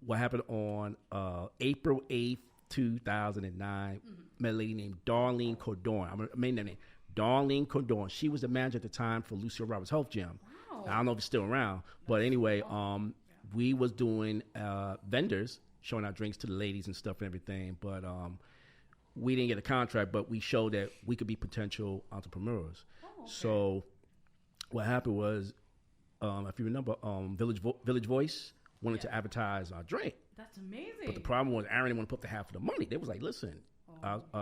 What happened on April 8th, 2009, met a lady named Darlene Cordon. I made that name. Darlene Cordon. She was the manager at the time for Lucille Roberts Health Gym. Wow. I don't know if it's still around. But anyway, we was doing vendors, showing our drinks to the ladies and stuff and everything. But we didn't get a contract, but we showed that we could be potential entrepreneurs. Oh, okay. So what happened was, if you remember, Village Voice wanted to advertise our drink. That's amazing. But the problem was Aaron didn't want to put the half of the money. They was like, listen,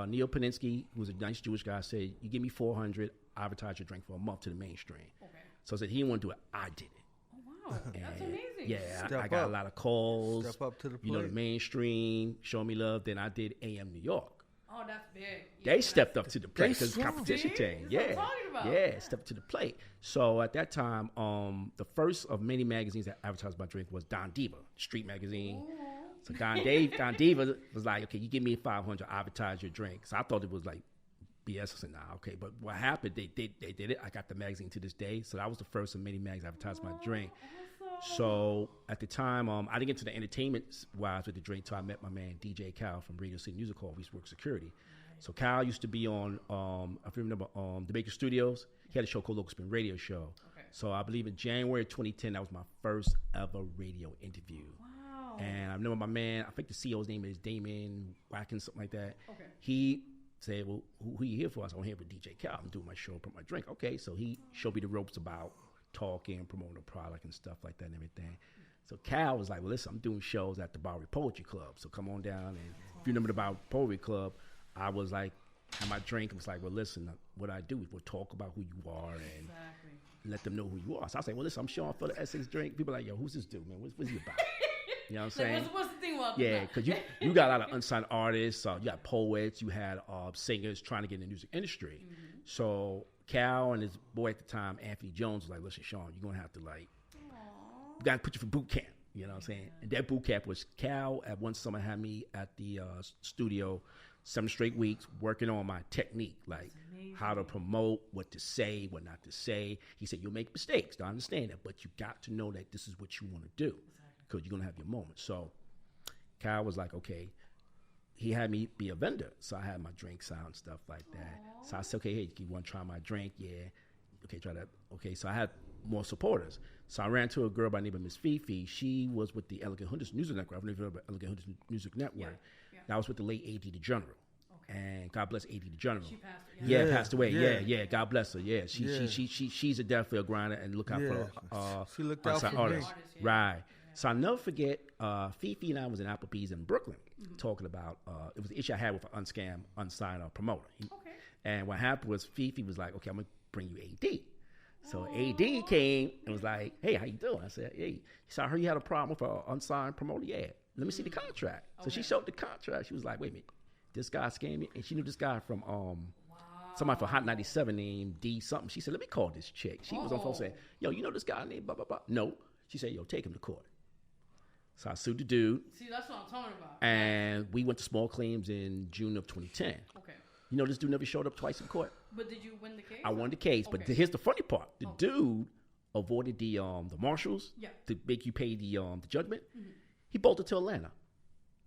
Neil Paninsky, who was a nice Jewish guy, said, you give me $400, I advertise your drink for a month to the mainstream. Okay. So I said, he didn't want to do it. I did it. Oh, wow. That's amazing. Yeah, I got a lot of calls. Step up to the plate. The mainstream, show me love. Then I did AM New York. Oh, that's big. They stepped up to the plate because competition team. That's what I'm talking about. Yeah, stepped to the plate. So at that time, the first of many magazines that advertised my drink was Don Diva, street magazine. Ooh. So Don Diva was like, okay, you give me $500, I advertise your drink. So I thought it was like BS. I said, nah, okay. But what happened, they did it. I got the magazine to this day. So that was the first of many magazines advertised my drink. So at the time, I didn't get to the entertainment wise with the drink until I met my man DJ Cal from Radio City Music Hall. We used to work security. So Cal used to be on, if you remember, the Baker Studios. He had a show called Local Spin Radio Show. Okay. So I believe in January 2010, that was my first ever radio interview. Wow. And I remember my man, I think the CEO's name is Damon Watkins, something like that. Okay. He said, well, who are you here for? I said, I'm here with DJ Cal. I'm doing my show, put my drink. Okay, so he showed me the ropes about talking, promoting the product and stuff like that and everything. So Cal was like, well, listen, I'm doing shows at the Bowery Poetry Club. So come on down. And if you remember the Bowery Poetry Club, I was like, had my drink. I was like, well, listen, what I do is we'll talk about who you are and let them know who you are. So I was like, well, listen, I'm showing for the Essex drink. People are like, yo, who's this dude, man? What's he about? You know what I'm saying? What's the thing about Yeah, because you got a lot of unsigned artists. You got poets. You had singers trying to get in the music industry. Mm-hmm. So Cal and his boy at the time, Anthony Jones, was like, listen, Sean, you're going to have to we got to put you for boot camp. You know what I'm saying? And that boot camp was Cal at one summer had me at the studio 7 straight weeks working on my technique, like how to promote, what to say, what not to say. He said, you'll make mistakes. I understand that, but you got to know that this is what you want to do because you're going to have your moment. So Cal was like, okay. He had me be a vendor, so I had my drinks out and stuff like that. So I said, okay, hey, you want to try my drink? Yeah. Okay, so I had more supporters. So I ran to a girl by the name of Miss Fifi. She was with the Elegant Hunters Music Network. I don't know if you know about Elegant Hunters Music Network. Yeah. That was with the late A.D. the General. Okay. And God bless A.D. the General. She passed away. Yeah, passed away. Yeah. God bless her. Yeah, she's definitely a grinder and look out for she looked out for artists. Right. So I'll never forget, Fifi and I was in Applebee's in Brooklyn talking about, it was the issue I had with an unsigned promoter. Okay. And what happened was Fifi was like, okay, I'm going to bring you A.D. So A.D. came and was like, hey, how you doing? I said, hey. So I heard you had a problem with an unsigned promoter. Yeah. Let me see the contract. So she showed the contract. She was like, wait a minute. This guy scammed me. And she knew this guy from somebody from Hot 97 named D something. She said, let me call this chick. She was on the phone saying, yo, you know this guy named blah, blah, blah? No. She said, yo, take him to court. So I sued the dude. See, that's what I'm talking about. And we went to small claims in June of 2010. Okay. You know, this dude never showed up twice in court. But did you win the case? I won the case, but here's the funny part: the dude avoided the marshals to make you pay the judgment. Mm-hmm. He bolted to Atlanta.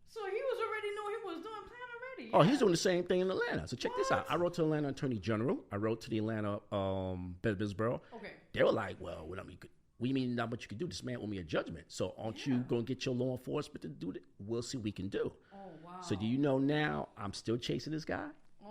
So he was already knew he was doing plan already. Oh, he's doing the same thing in Atlanta. So check this out: I wrote to Atlanta Attorney General. I wrote to the Atlanta business borough. Okay. They were like, "Well, what do you mean not much you can do? This man owe me a judgment. So aren't you going to get your law enforcement to do it? We'll see what we can do." Oh wow! So do you know now? I'm still chasing this guy.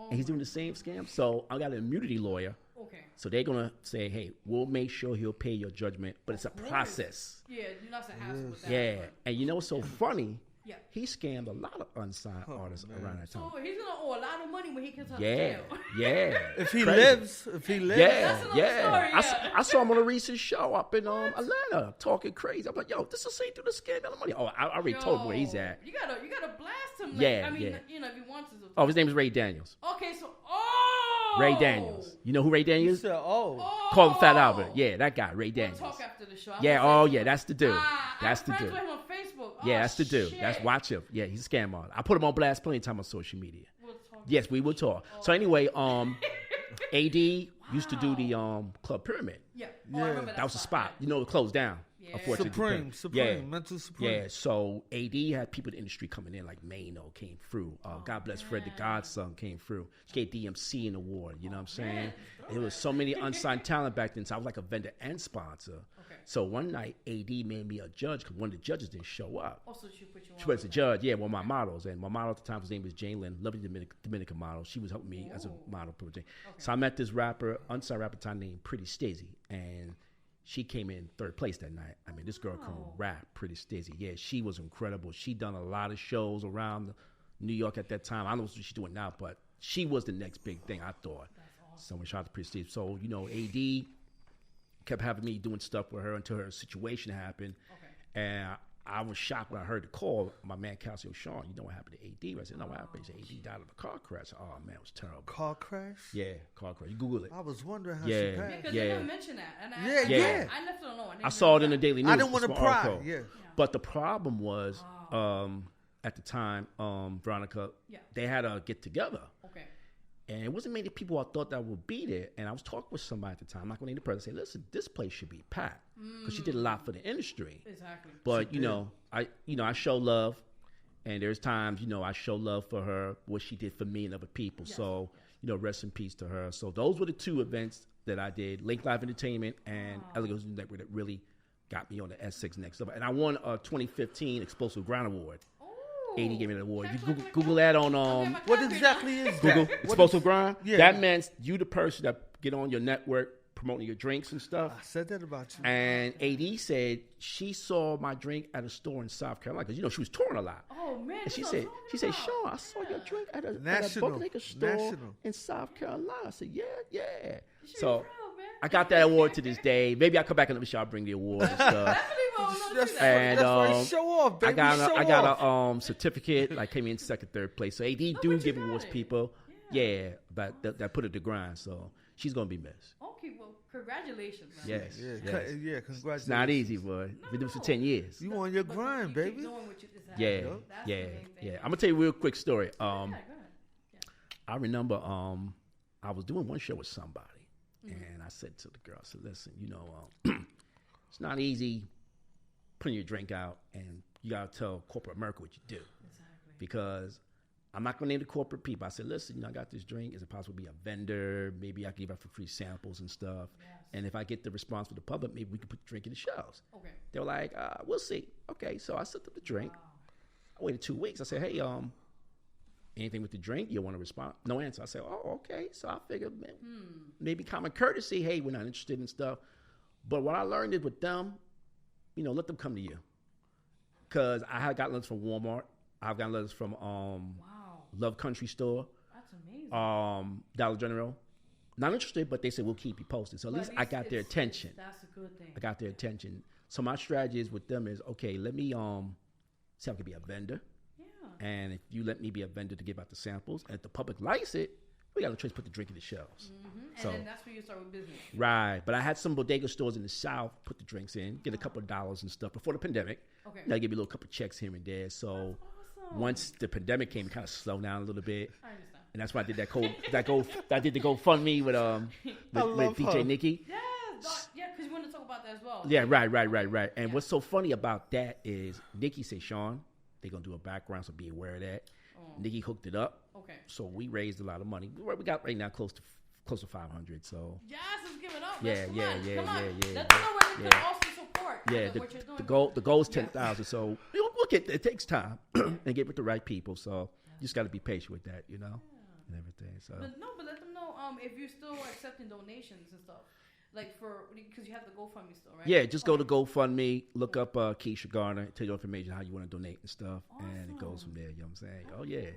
And he's doing the same scam. So I got an immunity lawyer. Okay. So they're going to say, hey, we'll make sure he'll pay your judgment, but it's a process. Yeah, you're not to hassle with that. Yeah. And you know what's so funny? Yeah. He scammed a lot of unsigned artists around that time. So he's going to owe a lot of money when he gets out of jail. Yeah. If he lives. Yeah. Story, I saw him on a recent show up in Atlanta talking crazy. I'm like, yo, this is the same thing to scam out of money. Oh, I already told him where he's at. You gotta blast him. Like, I mean, you know, if he wants to. Oh, his name is Ray Daniels. Okay, so, Ray Daniels. You know who Ray Daniels is? Said, Call him Fat Albert. Yeah, that guy, Ray Daniels. We'll talk after the show. That's the dude. That's the dude. I'm friends with him on Facebook. Yeah, that's the dude. Watch him. Yeah, he's a scam artist. I put him on blast plenty of time on social media. Yes, we will talk. So anyway, AD used to do the Club Pyramid. Yeah. I remember that was a spot. You know, it closed down. Yeah. Supreme, Mental Supreme. Yeah, so AD had people in the industry coming in, like Mano came through. God bless Fred the Godson came through. She gave DMC an award, you know what I'm saying? There was so many unsigned talent back then, so I was like a vendor and sponsor. Okay. So one night, AD made me a judge because one of the judges didn't show up. Also, she put you on. She was a judge, one of my models. And my model at the time, his name was Jane Lynn, lovely Dominican model. She was helping me as a model. Okay. So I met this unsigned rapper time named Pretty Stizzy, and she came in third place that night. I mean, this girl can rap, Pretty Stizzy. Yeah, she was incredible. She done a lot of shows around New York at that time. I don't know what she's doing now, but she was the next big thing, I thought. Awesome. So shout out to Pretty Stizzy. So, you know, AD kept having me doing stuff with her until her situation happened. Okay. And I was shocked when I heard the call. My man, Calcio Sean, you know what happened to AD? I said, no, what happened? He said, AD died of a car crash. Said, oh, man, it was terrible. Car crash? Yeah, car crash. You Google it. I was wondering how she passed. Because they didn't mention that. And I never don't know. I saw it in the Daily News. I didn't want to pry. Yeah. But the problem was, at the time, Veronica, they had a get-together. Okay. And it wasn't many people I thought that would be there. And I was talking with somebody at the time. I'm not going to name the person. Say, listen, this place should be packed because she did a lot for the industry. Exactly. But I show love, and there's times I show love for her, what she did for me and other people. Yes. So rest in peace to her. So those were the two events that I did: Link Live Entertainment and Elegance Network, that really got me on the S6 next level. And I won a 2015 Explosive Ground Award. 80 gave me that award. You Google that on what exactly is Google that? Explosive Grind. Yeah. That means you the person that get on your network promoting your drinks and stuff. I said that about you. And AD said she saw my drink at a store in South Carolina because she was touring a lot. Oh man! And she said, Sean, I saw your drink at a bootlegger store in South Carolina. I said, yeah. So I got that award to this day. Maybe I'll come back and I'll bring the award and stuff. And show off, baby. I got a certificate. I came in second, third place. So AD do give awards people. Yeah, but that put it to grind. So she's gonna be missed. Okay, well, congratulations. Man. Yes. Yeah, congratulations. It's not easy, boy. Been doing this for 10 years. You on your grind, baby. Yeah. I'm gonna tell you a real quick story. I remember I was doing one show with somebody, and I said to the girl, I said, listen, it's not easy putting your drink out, and you gotta tell corporate America what you do. Exactly. Because I'm not going to name the corporate people. I said, listen, I got this drink. Is it possible to be a vendor? Maybe I can give out for free samples and stuff. Yes. And if I get the response from the public, maybe we can put the drink in the shelves. Okay. They were like, we'll see. Okay, so I set up the drink. Wow. I waited 2 weeks. I said, hey, anything with the drink? You want to respond? No answer. I said, oh, okay. So I figured maybe common courtesy. Hey, we're not interested in stuff. But what I learned is with them, let them come to you. Because I had gotten letters from Walmart. I've gotten letters from Love Country Store. That's amazing. Dollar General. Not interested, but they said, we'll keep you posted. So at least I got their attention. That's a good thing. I got their attention. So my strategy is with them is, okay, let me see if I can be a vendor. Yeah. And if you let me be a vendor to give out the samples, and if the public likes it, we got to try to put the drink in the shelves. Mm-hmm. And then that's where you start with business. Right. But I had some bodega stores in the South put the drinks in, get a couple of dollars and stuff before the pandemic. Okay. They give me a little couple of checks here and there. So once the pandemic came, it kind of slowed down a little bit. I understand. And that's why I did I did the GoFundMe with DJ Nikki. Yeah, because you want to talk about that as well. Yeah, right. And what's so funny about that is Nikki said, Sean, they're going to do a background, so be aware of that. Nikki hooked it up. Okay. So we raised a lot of money. We got right now close to 500. So yes, let's give it up. Yeah. Let them know where they can also support. Yeah, the goal is 10,000. So we'll get it takes time and get with the right people. So you just got to be patient with that, and everything. So but let them know if you're still accepting donations and stuff. Like because you have the GoFundMe still, right? Yeah, just go to GoFundMe, look up Keisha Garner, tell you information how you want to donate and stuff, and it goes from there. You know what I'm saying? Oh yeah,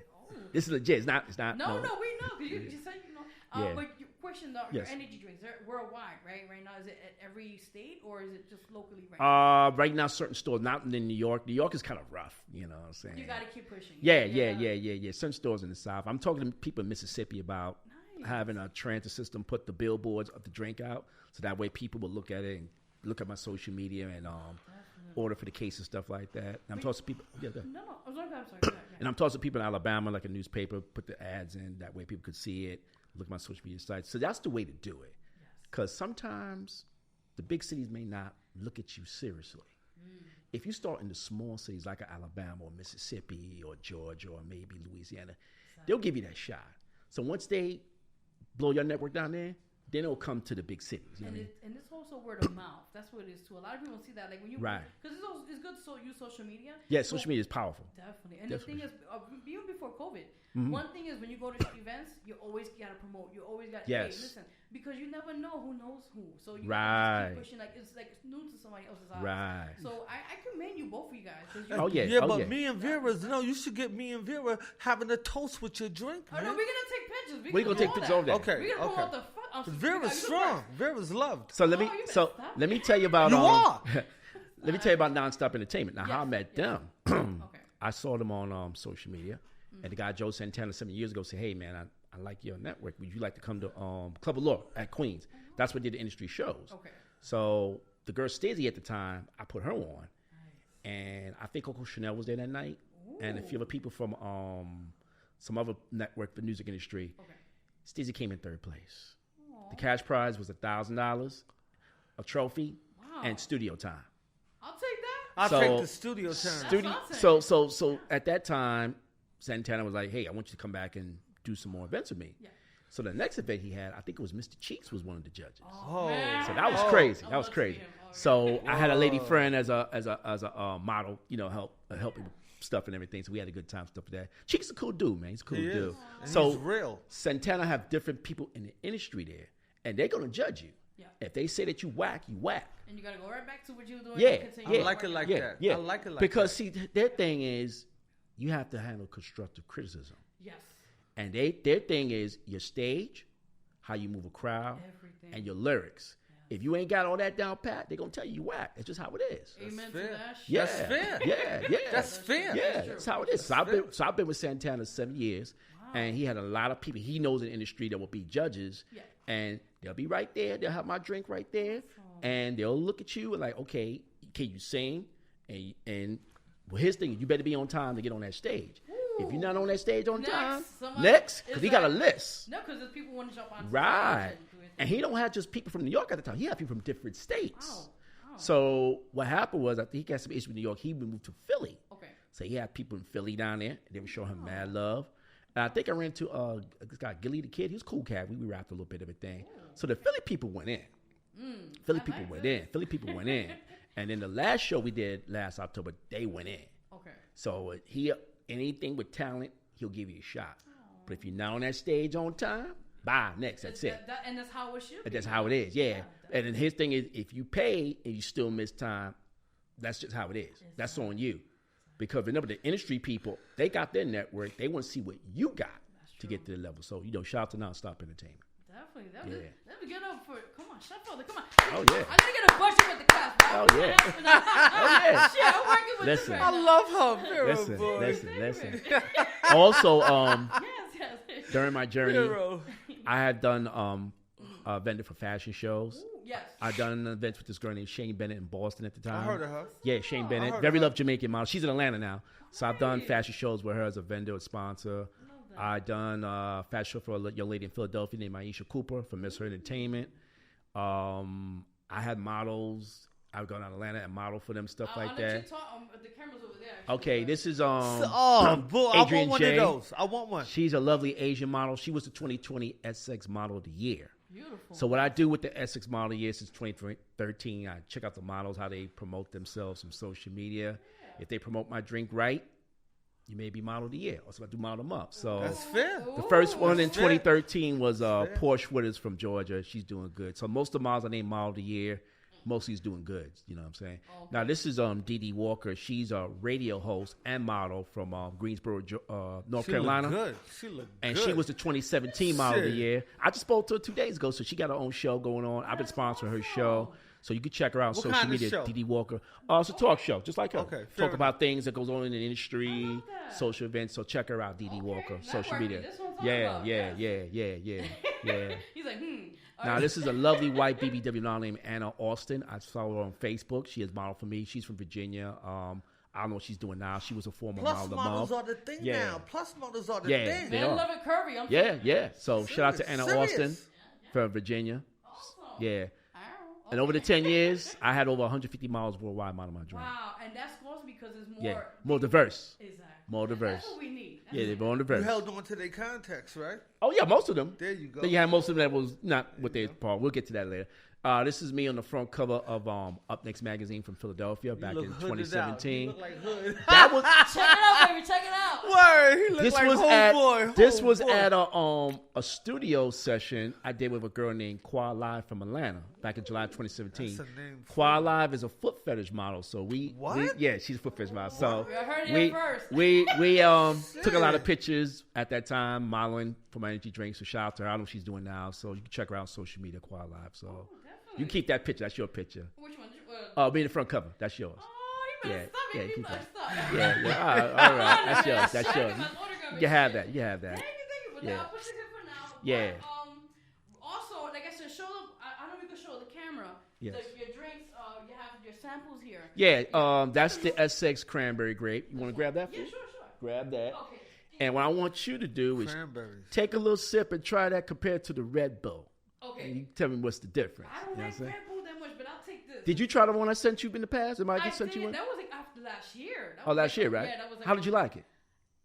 this is legit. It's not. No, we know because you just said But your question though, your energy drinks, they're worldwide, right? Right now, is it at every state or is it just locally? Right now, certain stores, not in New York. New York is kind of rough. You know what I'm saying? You got to keep pushing. Yeah. Certain stores in the South. I'm talking to people in Mississippi about having a transit system put the billboards of the drink out, so that way people will look at it and look at my social media and order for the case and stuff like that. And I'm talking to people. Yeah, I'm sorry. And I'm talking to people in Alabama, like a newspaper, put the ads in. That way people could see it, look at my social media sites. So that's the way to do it. Because sometimes the big cities may not look at you seriously. If you start in the small cities like Alabama or Mississippi or Georgia or maybe Louisiana, they'll give you that shot. So once they blow your network down there, then it'll come to the big cities. You know what I mean? And it's also word of mouth. That's what it is too. A lot of people see that, like when you because it's good to use social media. Yeah, social media is powerful. Definitely. And the thing is, even before COVID, one thing is when you go to events, you always gotta promote. You always gotta hey, listen, because you never know who knows who. So you keep pushing it's new to somebody else's eyes. Right. So I commend you both of you guys. But me and Vera's you should get me and Vera having a toast with your drink. Oh no, we're gonna take pictures. We're gonna take pictures over there. Okay. We're gonna promote the Vera's strong. Vera's loved. So let me tell you about let me tell you about Nonstop Entertainment. Now how I met them. I saw them on social media, and the guy Joe Santana 7 years ago said, "Hey man, I like your network. Would you like to come to Club of Law at Queens?" That's what did the industry shows. Okay. So the girl Stacey at the time, I put her on, and I think Coco Chanel was there that night, and a few other people from some other network, the music industry. Okay. Stacey came in third place. The cash prize was $1,000, a trophy, and studio time. I'll take that. I'll take the studio time. So at that time, Santana was like, "Hey, I want you to come back and do some more events with me." Yeah. So the next event he had, I think it was Mr. Cheeks was one of the judges. So that was crazy. That was crazy. So I had a lady friend as a model, help me with stuff and everything. So we had a good time stuff with that. Cheeks is a cool dude, man. He's a cool dude. So he's real. Santana have different people in the industry there, and they're gonna judge you. Yeah. If they say that you whack, you whack. And you gotta go right back to what you were doing. I like it like that. Yeah. I like it like because that. See, their thing is you have to handle constructive criticism. Yes. And their thing is your stage, how you move a crowd, and your lyrics. If you ain't got all that down pat, they're going to tell you whack. It's just how it is. Amen to that. Yeah. That's fair. Yeah. That's fair. Yeah, that's how it is. So I've been with Santana 7 years, and he had a lot of people he knows in the industry that will be judges, and they'll be right there. They'll have my drink right there, and they'll look at you and like, okay, can you sing? And well, his thing, you better be on time to get on that stage. If you're not on that stage on time, next, because he got a list. No, because people want to jump on. Right. And he don't have just people from New York at the time. He had people from different states. Wow. So what happened was, I think he got some issues with New York. He moved to Philly. Okay. So he had people in Philly down there. They were showing him mad love. And I think I ran into this guy, Gilly the Kid. He was a cool cat. We rapped a little bit of everything. So the Philly people went in. Philly people went in. And then the last show we did last October, they went in. Okay. So anything with talent, he'll give you a shot. But if you're not on that stage on time, bye, next. That's it. And that's how it should be. That's how it is, yeah. And then his thing is, if you pay and you still miss time, that's just how it is. That's on you. Because remember, the industry people, they got their network. They want to see what you got to get to the level. So, shout out to Nonstop Entertainment. Definitely. Let me get up for it. Come on, shut up. Come on. Oh, yeah. I gotta get a budget with the class. Oh, yeah. Shit, I'm working with Listen. this I love her. Listen. Also, yes. during my journey, I had done a vendor for fashion shows. Ooh, yes. I done an event with this girl named Shane Bennett in Boston at the time. I heard of her. Yeah, Shane Bennett. Very loved Jamaican model. She's in Atlanta now. So I've done fashion shows with her as a vendor, a sponsor. I done a fashion show for a young lady in Philadelphia named Aisha Cooper from Miss Her Entertainment. I had models. I would go down to Atlanta and model for them, stuff like that. The camera's over there. Okay, this is boy, Adrian I want one J. of those. I want one. She's a lovely Asian model. She was the 2020 Essex Model of the Year. Beautiful. So what I do with the Essex Model of the Year since 2013, I check out the models, how they promote themselves on social media. If they promote my drink right, you may be Model of the Year. Also, I do model them up. So that's fair. The first one in 2013 was Porsche Witters from Georgia. She's doing good. So most of the models I named Model of the Year. Mostly is doing good. You know what I'm saying? Okay. Now, this is Dee Dee Walker. She's a radio host and model from Greensboro, North Carolina. She looked good. And she was the 2017 Model of the Year. I just spoke to her 2 days ago, so she got her own show going on. I've been sponsoring her show. So you can check her out on social media, Dee Dee Walker. It's a talk show, just like her. Okay, talk about things that goes on in the industry, social events. So check her out, Dee Dee Walker, social media. Yeah. He's like, Now, this is a lovely white BBW model named Anna Austin. I saw her on Facebook. She has modeled for me. She's from Virginia. I don't know what she's doing now. She was a former model of the month. Plus models are the thing now. Plus models are the thing. They I are. love it curvy. Yeah. So shout out to Anna Austin from Virginia. Awesome. Yeah. And over the 10 years, I had over 150 models worldwide model my drink. Wow, and that's awesome because it's more... more diverse. Exactly. More diverse. That's what we need. They're more diverse. You held on to their context, right? Oh, yeah, most of them. There you go. Then you had most of them that was not what they part. We'll get to that later. This is me on the front cover of Up Next magazine from Philadelphia back in 2017. You look like Hood. That was Check it out, baby. Check it out. Word. He looked like Homeboy. This was at a studio session I did with a girl named Qua Live from Atlanta back in July 2017. Qua Live is a foot fetish model. So we she's a foot fetish model. So I heard it here first. we took a lot of pictures at that time modeling for my energy drinks. So shout out to her. I don't know what she's doing now. So you can check her out on social media, Qua Live. So you can keep that picture. That's your picture. Which one? Being the front cover. That's yours. Oh, you better stop it. You better stop. Yeah. All right. That's yours. You have that. Thank you. But I'll push it here for now. Yeah. But, also, like I said, show them. I know we can show the camera. Yes. Your drinks. You have your samples here. Yeah. That's the Essex cranberry grape. You want to grab that? Yeah, sure. Grab that. Okay. And what I want you to do is take a little sip and try that compared to the Red Bull. Okay. And you tell me what's the difference. I don't like Red Bull that much, but I'll take this. Did you try the one I sent you in the past? Am I just sent you one? That was like after last year. Last year, right? Yeah, that was like How did you like it?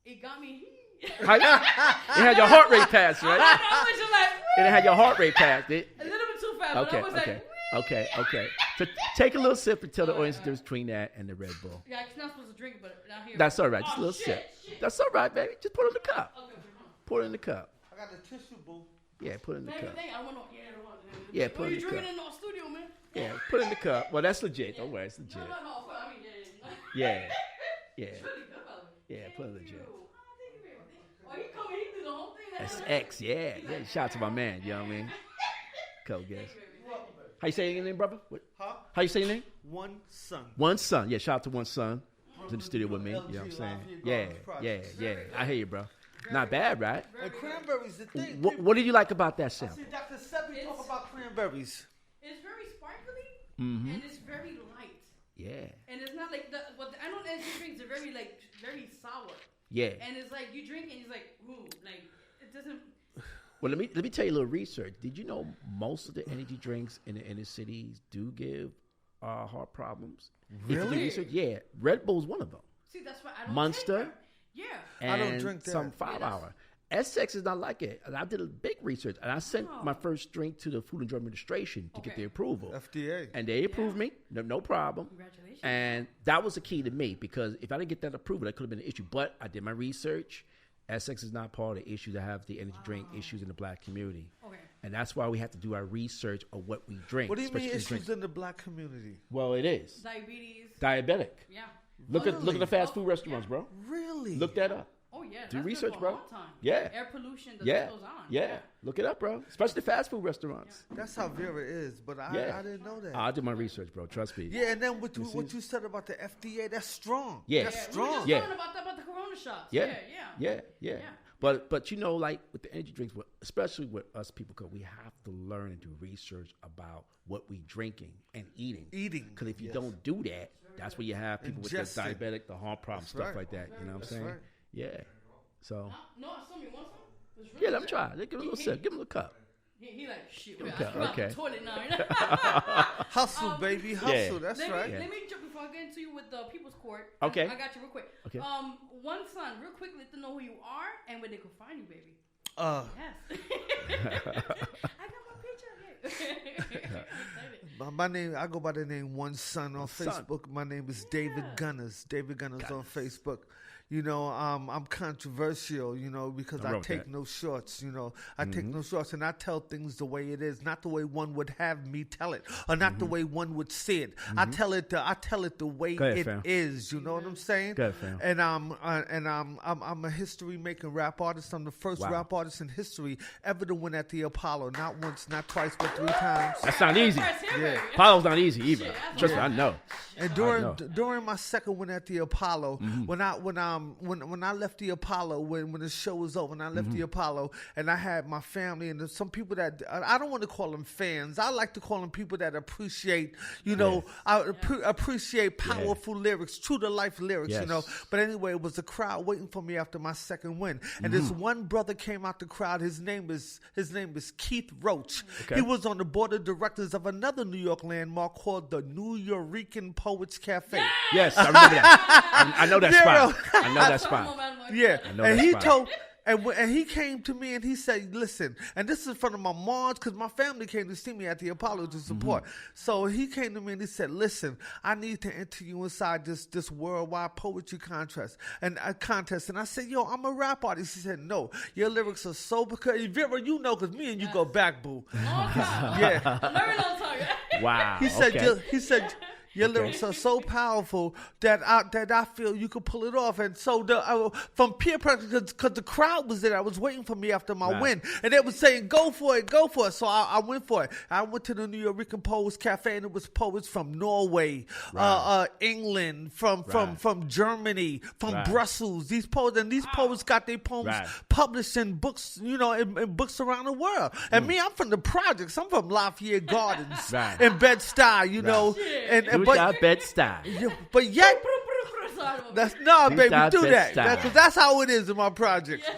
It got me. It had your heart rate passed, right? I it had your heart rate passed. A little bit too fast. Okay. So take a little sip and tell the audience the difference between that and the Red Bull. Yeah, I'm not supposed to drink it, but not here. That's all right. Just a little sip. That's all right, baby. Just put it in the cup. Okay. Pour it in the cup. I got the tissue, boo. Yeah, put it in the cup. I want to. Yeah, put it in the cup. You drinking in our studio, man? Yeah, put it in the cup. Well, that's legit. Don't worry, it's legit. No. I mean, yeah. It's really good, by the way. Yeah, put it legit. Oh, he coming. He did the whole thing. That's X. Yeah. Shout out to my man. You know what I mean? Cool, guys. How you say your name, brother? Huh? How you say your name? One Son. One Son. Yeah, shout out to One Son. He's in the studio with me. You know what I'm saying? Yeah. I hear you, bro. Not bad, right? And cranberries, the thing. What did you like about that sound? I see Dr. Seppi talk about cranberries. It's very sparkly, and it's very light. Yeah. And it's not like I know energy drinks are very sour. Yeah. And it's like you drink and it's like, ooh, like it doesn't. Well, let me tell you a little research. Did you know most of the energy drinks in the inner cities do give heart problems? Really? If you do research, yeah. Red Bull's one of them. See, that's why I don't Monster. Take that. Yeah. And I don't drink that. Some 5 hour. Essex is not like it. And I did a big research, and I sent my first drink to the Food and Drug Administration to get the approval. FDA. And they approved me, no problem. Congratulations. And that was the key to me, because if I didn't get that approval, that could have been an issue. But I did my research. Essex is not part of the issue to have the energy drink issues in the black community. Okay. And that's why we have to do our research of what we drink. What do you mean especially issues in the black community? Well, it is. Diabetes. Diabetic. Yeah. Look at the fast food restaurants, bro. Really? Look that up. Oh yeah. Do that's research, been for a bro. long time. Yeah. Air pollution. The Yeah. list goes on. Yeah. Look it up, bro. Especially the fast food restaurants. That's how Vera is, but I didn't know that. I did my research, bro. Trust me. Yeah, and then what you said about the FDA, that's strong. Yeah. That's We strong. were just talking about the Corona shots. Yeah. But you know, like with the energy drinks, especially with us people, because we have to learn and do research about what we drinking and eating. Because if you don't do that, that's where you have people with the diabetic, the heart problem, stuff like that. You know what I'm saying? Right. Yeah. So. No, somebody wants some. It's really Yeah, let me good. try. Give him a little sip. Give him a cup. He like shit. Okay, I forgot okay. the toilet now. Hustle, baby, hustle. Yeah. That's let right. Let me jump before I get into you with the People's Court. Okay. I got you real quick. Okay. One son, real quick, let them know who you are and where they can find you, baby. Yes. I got my picture here. My name, I go by the name One Son on Facebook. My name is David Gunners. David Gunners on Facebook. You know, I'm controversial, you know, because I take no shorts, you know. I take no shorts, and I tell things the way it is, not the way one would have me tell it, or not the way one would see it. I tell it the way it is. You know what I'm saying? Go ahead, fam. And I'm a history making rap artist. I'm the first rap artist in history ever to win at the Apollo. Not once, not twice, but 3 times. That's not easy. Yeah. Apollo's not easy either. Trust me, I know. And during my second win at the Apollo, when I left the Apollo, when the show was over, and I left the Apollo, and I had my family and there's some people that I don't want to call them fans. I like to call them people that appreciate, you know, appreciate powerful lyrics, true to life lyrics, you know. But anyway, it was a crowd waiting for me after my second win, and this one brother came out the crowd. His name is Keith Roach. Okay. He was on the board of directors of another New York landmark called the New Yorican Poets Cafe. Yes, I remember that. I know that spot. I know that spot. Yeah, and he told. And he came to me and he said, listen, and this is in front of my moms, because my family came to see me at the Apollo to support. So he came to me and he said, listen, I need to enter you inside this worldwide poetry contest. And I said, yo, I'm a rap artist. He said, no, your lyrics are so, because Vera, you know, because me and you go back, boo. Wow. He said, your lyrics are so powerful that I feel you could pull it off. And so from peer pressure, because the crowd was there, I was waiting for me after my win, and they were saying, "Go for it, go for it." So I went for it. I went to the New Yorican Poets Cafe, and it was poets from Norway, England, from Germany, from Brussels. These poets got their poems published in books, you know, in books around the world. And me, I'm from the projects. I'm from Lafayette Gardens in Bed-Stuy, you know, but Bed-Stuy. But yet, baby, do that, because that's how it is in my project.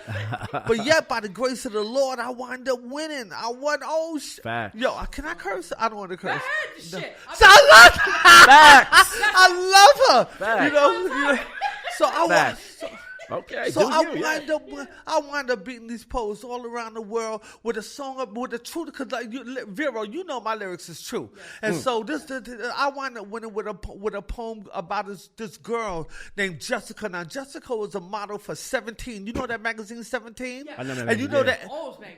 But yet, by the grace of the Lord, I wind up winning. I won. Oh shit! Yo, can I curse? I don't want to curse. I love her. You know. So I won. Okay. So I wind up beating these poets all around the world with a song with the truth, because Vero, you know my lyrics is true, and so I wind up winning with a poem about this girl named Jessica. Now Jessica was a model for 17. You know that magazine 17? I know that. And you know that.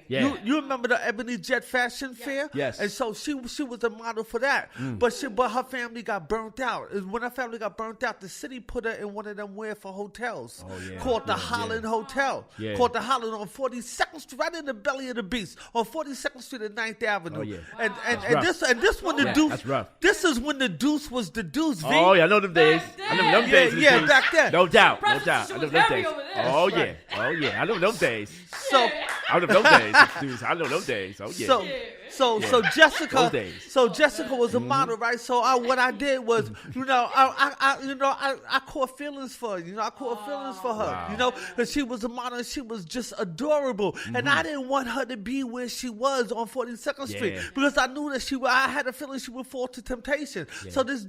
Yeah. You remember the Ebony Jet Fashion Fair? Yes. And so she was a model for that, but her family got burnt out. And when her family got burnt out, the city put her in one of them for hotels. Oh, yeah. Called the Holland Hotel. Yeah. Called the Holland on 42nd Street, right in the belly of the beast, on 42nd Street and 9th Avenue. Oh, yeah. And this when the Deuce. That's rough. This is when the Deuce was the Deuce. V. Oh yeah, I know them days. I know them days. Yeah, back then. No doubt. I know them days. Oh yeah. I know them days. So I know them days. I know them days. Oh yeah. So Jessica was a model, right? So what I did was, I caught feelings for her. I caught feelings for her. Because she was a model and she was just adorable, and I didn't want her to be where she was on 42nd Street because I knew that I had a feeling she would fall to temptation. Yeah. So this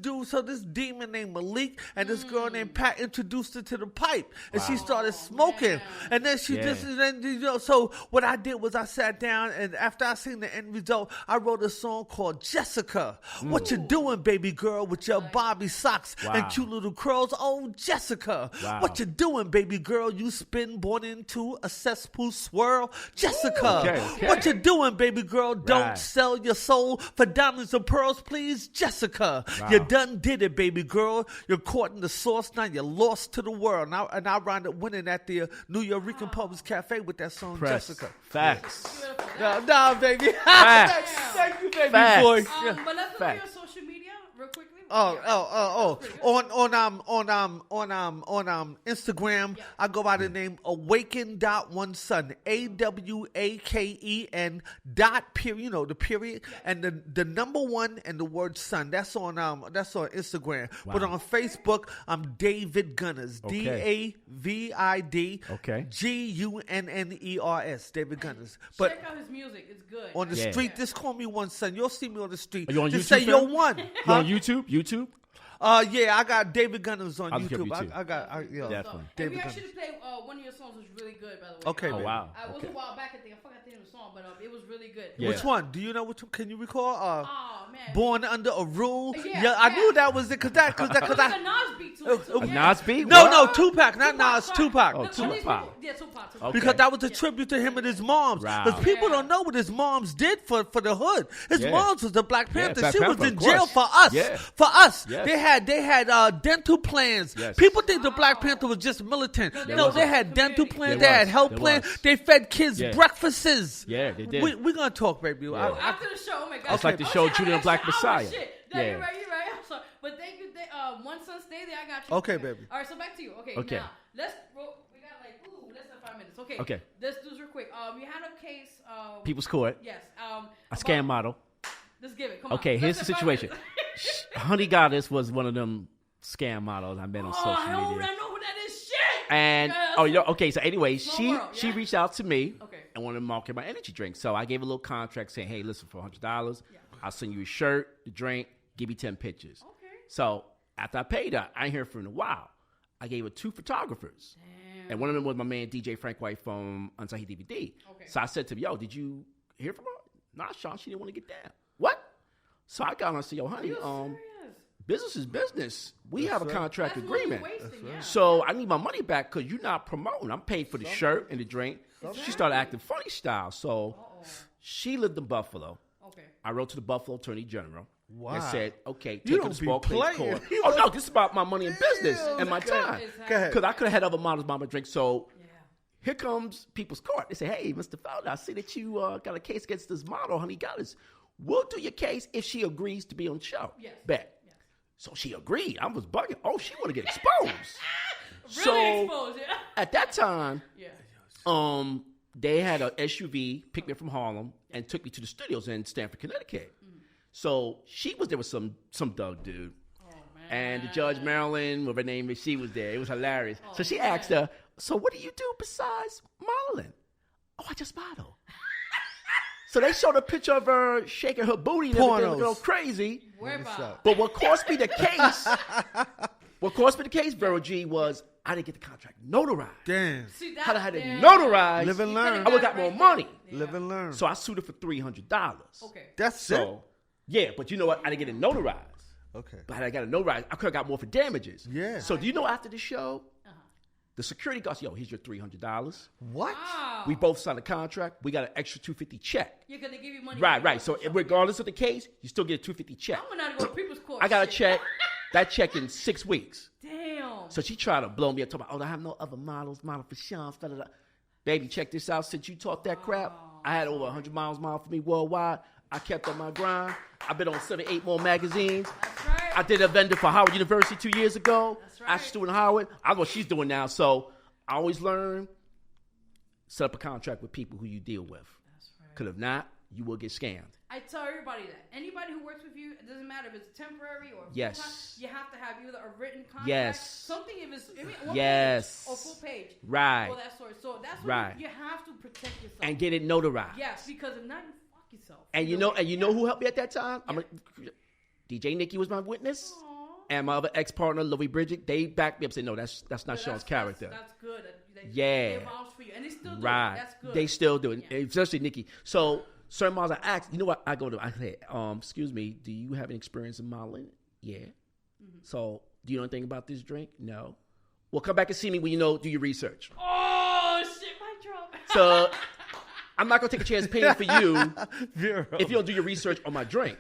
demon named Malik and this girl named Pat introduced her to the pipe, and she started smoking, and then so what I did was I sat down, and after I seen the end result, I wrote a song called Jessica. What you doing, baby girl, with your Bobby socks and cute little curls? Oh, Jessica. What you doing, baby girl? You spin born into a cesspool swirl. Jessica. What you doing, baby girl? Don't sell your soul for diamonds and pearls, please. Jessica. You done did it, baby girl. You're caught in the sauce. Now you're lost to the world. And I wound up winning at the New York Public Cafe with that song, Jessica. Facts. Nah, baby. Facts. Thank you, baby Facts. boy. But let's look at your social media real quickly. On Instagram, I go by the name Awaken.OneSon, AWAKEN .period, the period, and the number one and the word son. That's on Instagram. But on Facebook, I'm David Gunners, DAVID GUNNERS, David Gunners. But check out his music; it's good. On the street, just call me One Son. You'll see me on the street. Are you on just YouTube? Say you're one. You on YouTube? Yeah, I got David Gunners on YouTube. I got definitely. And we actually played one of your songs, was really good, by the way. Okay. Oh wow. It was a while back. I forgot the name of the song, but it was really good. Yeah. Which one? Do you know which one? Can you recall? Oh man. Born Under a Rule. Yeah, I knew that was it. Cause I. A Nas beat to it. A Nas beat? No, Tupac, not Nas. Tupac. Oh, Tupac. Yeah, Tupac. Okay. Because that was a tribute to him and his moms. Because people don't know what his moms did for the hood. His moms was the Black Panther. Black she Panther, was in jail for us. Yeah. For us. Yes. They had dental plans. Yes. People think the Black Panther was just militant. No, they had dental plans. They had health plans. was. They fed kids breakfasts. Yeah, they did. We're gonna talk, baby. After the show, oh my God. It's like the show Judy and the Black Messiah. Shit. No, you're right. I'm sorry. But thank you. One Son, stay there. I got you. Okay, baby. All right, so back to you. Okay. Now, we got less than 5 minutes. Okay. Let's do this real quick. You had a case. People's Court. Yes. A scam model. Let's give it. Come on. Okay, here's the situation. Honey Goddess was one of them scam models I met on social media. I know who that is. Shit. And okay. So anyway, she reached out to me Okay. and wanted to market my energy drink. So I gave a little contract saying, "Hey, listen, for $100, I'll send you a shirt, the drink, give me 10 pictures." Okay. So after I paid her, I ain't heard from her in a while. I gave her 2 photographers, and one of them was my man DJ Frank White from Unsigned DVD. Okay. So I said to him, "Yo, did you hear from her?" Nah, Sean, she didn't want to get down. What? So I got on and said, "Yo, honey, business is business. We have a contract agreement. So I need my money back because you're not promoting. I'm paid for the shirt and the drink." She started acting funny style. So she lived in Buffalo. Okay. I wrote to the Buffalo Attorney General and said, "Okay, take her to small claims court." Oh no, this is about my money and business and my time. Because I could have had other models buy my drink. So here comes People's Court. They say, "Hey, Mr. Felder, I see that you got a case against this model, Honey Goddess. We'll do your case if she agrees to be on the show." Yes. Bet. Yes. So she agreed. I was bugging. Oh, she want to get exposed. Really exposed, yeah. At that time, they had an SUV, picked me up from Harlem, and took me to the studios in Stamford, Connecticut. So she was there with some Doug dude. Oh, man. And the Judge Marilyn, whatever her name is, she was there. It was hilarious. So she asked her, "So what do you do besides modeling?" "Oh, I just model." So they showed a picture of her shaking her booty and everything, looking all crazy. But what cost me the case, Vero G, was I didn't get the contract notarized. Damn. Had I had it notarized, live and learn. I would have got more money. Live and learn. So I sued her for $300. Okay. That's it. Yeah, but you know what? I didn't get it notarized. Okay. But had I got it notarized, I could have got more for damages. Yeah. So do you know after the show, the security guard said, "Yo, here's your $300. What? Wow. We both signed a contract. We got an extra $250 check." Yeah, because they give you money. Right. So regardless of the case, you still get a $250 check. I'm going to go to People's Court. I got a check. That check in 6 weeks. Damn. So she tried to blow me up, talking about, "Oh, I have no other model for Sean." Baby, check this out. Since you taught that crap, I had over 100 miles for me worldwide. I kept on my grind. I've been on 7-8 more magazines. That's right. I did a vendor for Howard University 2 years ago. That's right. Ashley Stewart Howard. I know what she's doing now. So I always learn, set up a contract with people who you deal with. That's right. Because if not, you will get scammed. I tell everybody that. Anybody who works with you, it doesn't matter if it's temporary or Yes. full-time, you have to have either a written contract, Yes. something if it's one Yes. page or full page. Right. Or that sort. So that's what Right. you have to protect yourself. And get it notarized. Yes, because if not, you fuck yourself. And you know who helped me at that time? DJ Nikki was my witness. And my other ex-partner, Louis Bridget, they backed me up and said, no, that's not Sean's character. That's good. Yeah. They vouch for you. And they still do Right. it. That's good. They still do it, especially Nikki. So certain models I asked, you know what? I say, excuse me, do you have any experience in modeling? Yeah. Mm-hmm. So do you know anything about this drink? No. Well, come back and see me when you know, do your research. Oh, shit, my drop. So I'm not going to take a chance paying for you if you don't do your research on my drink.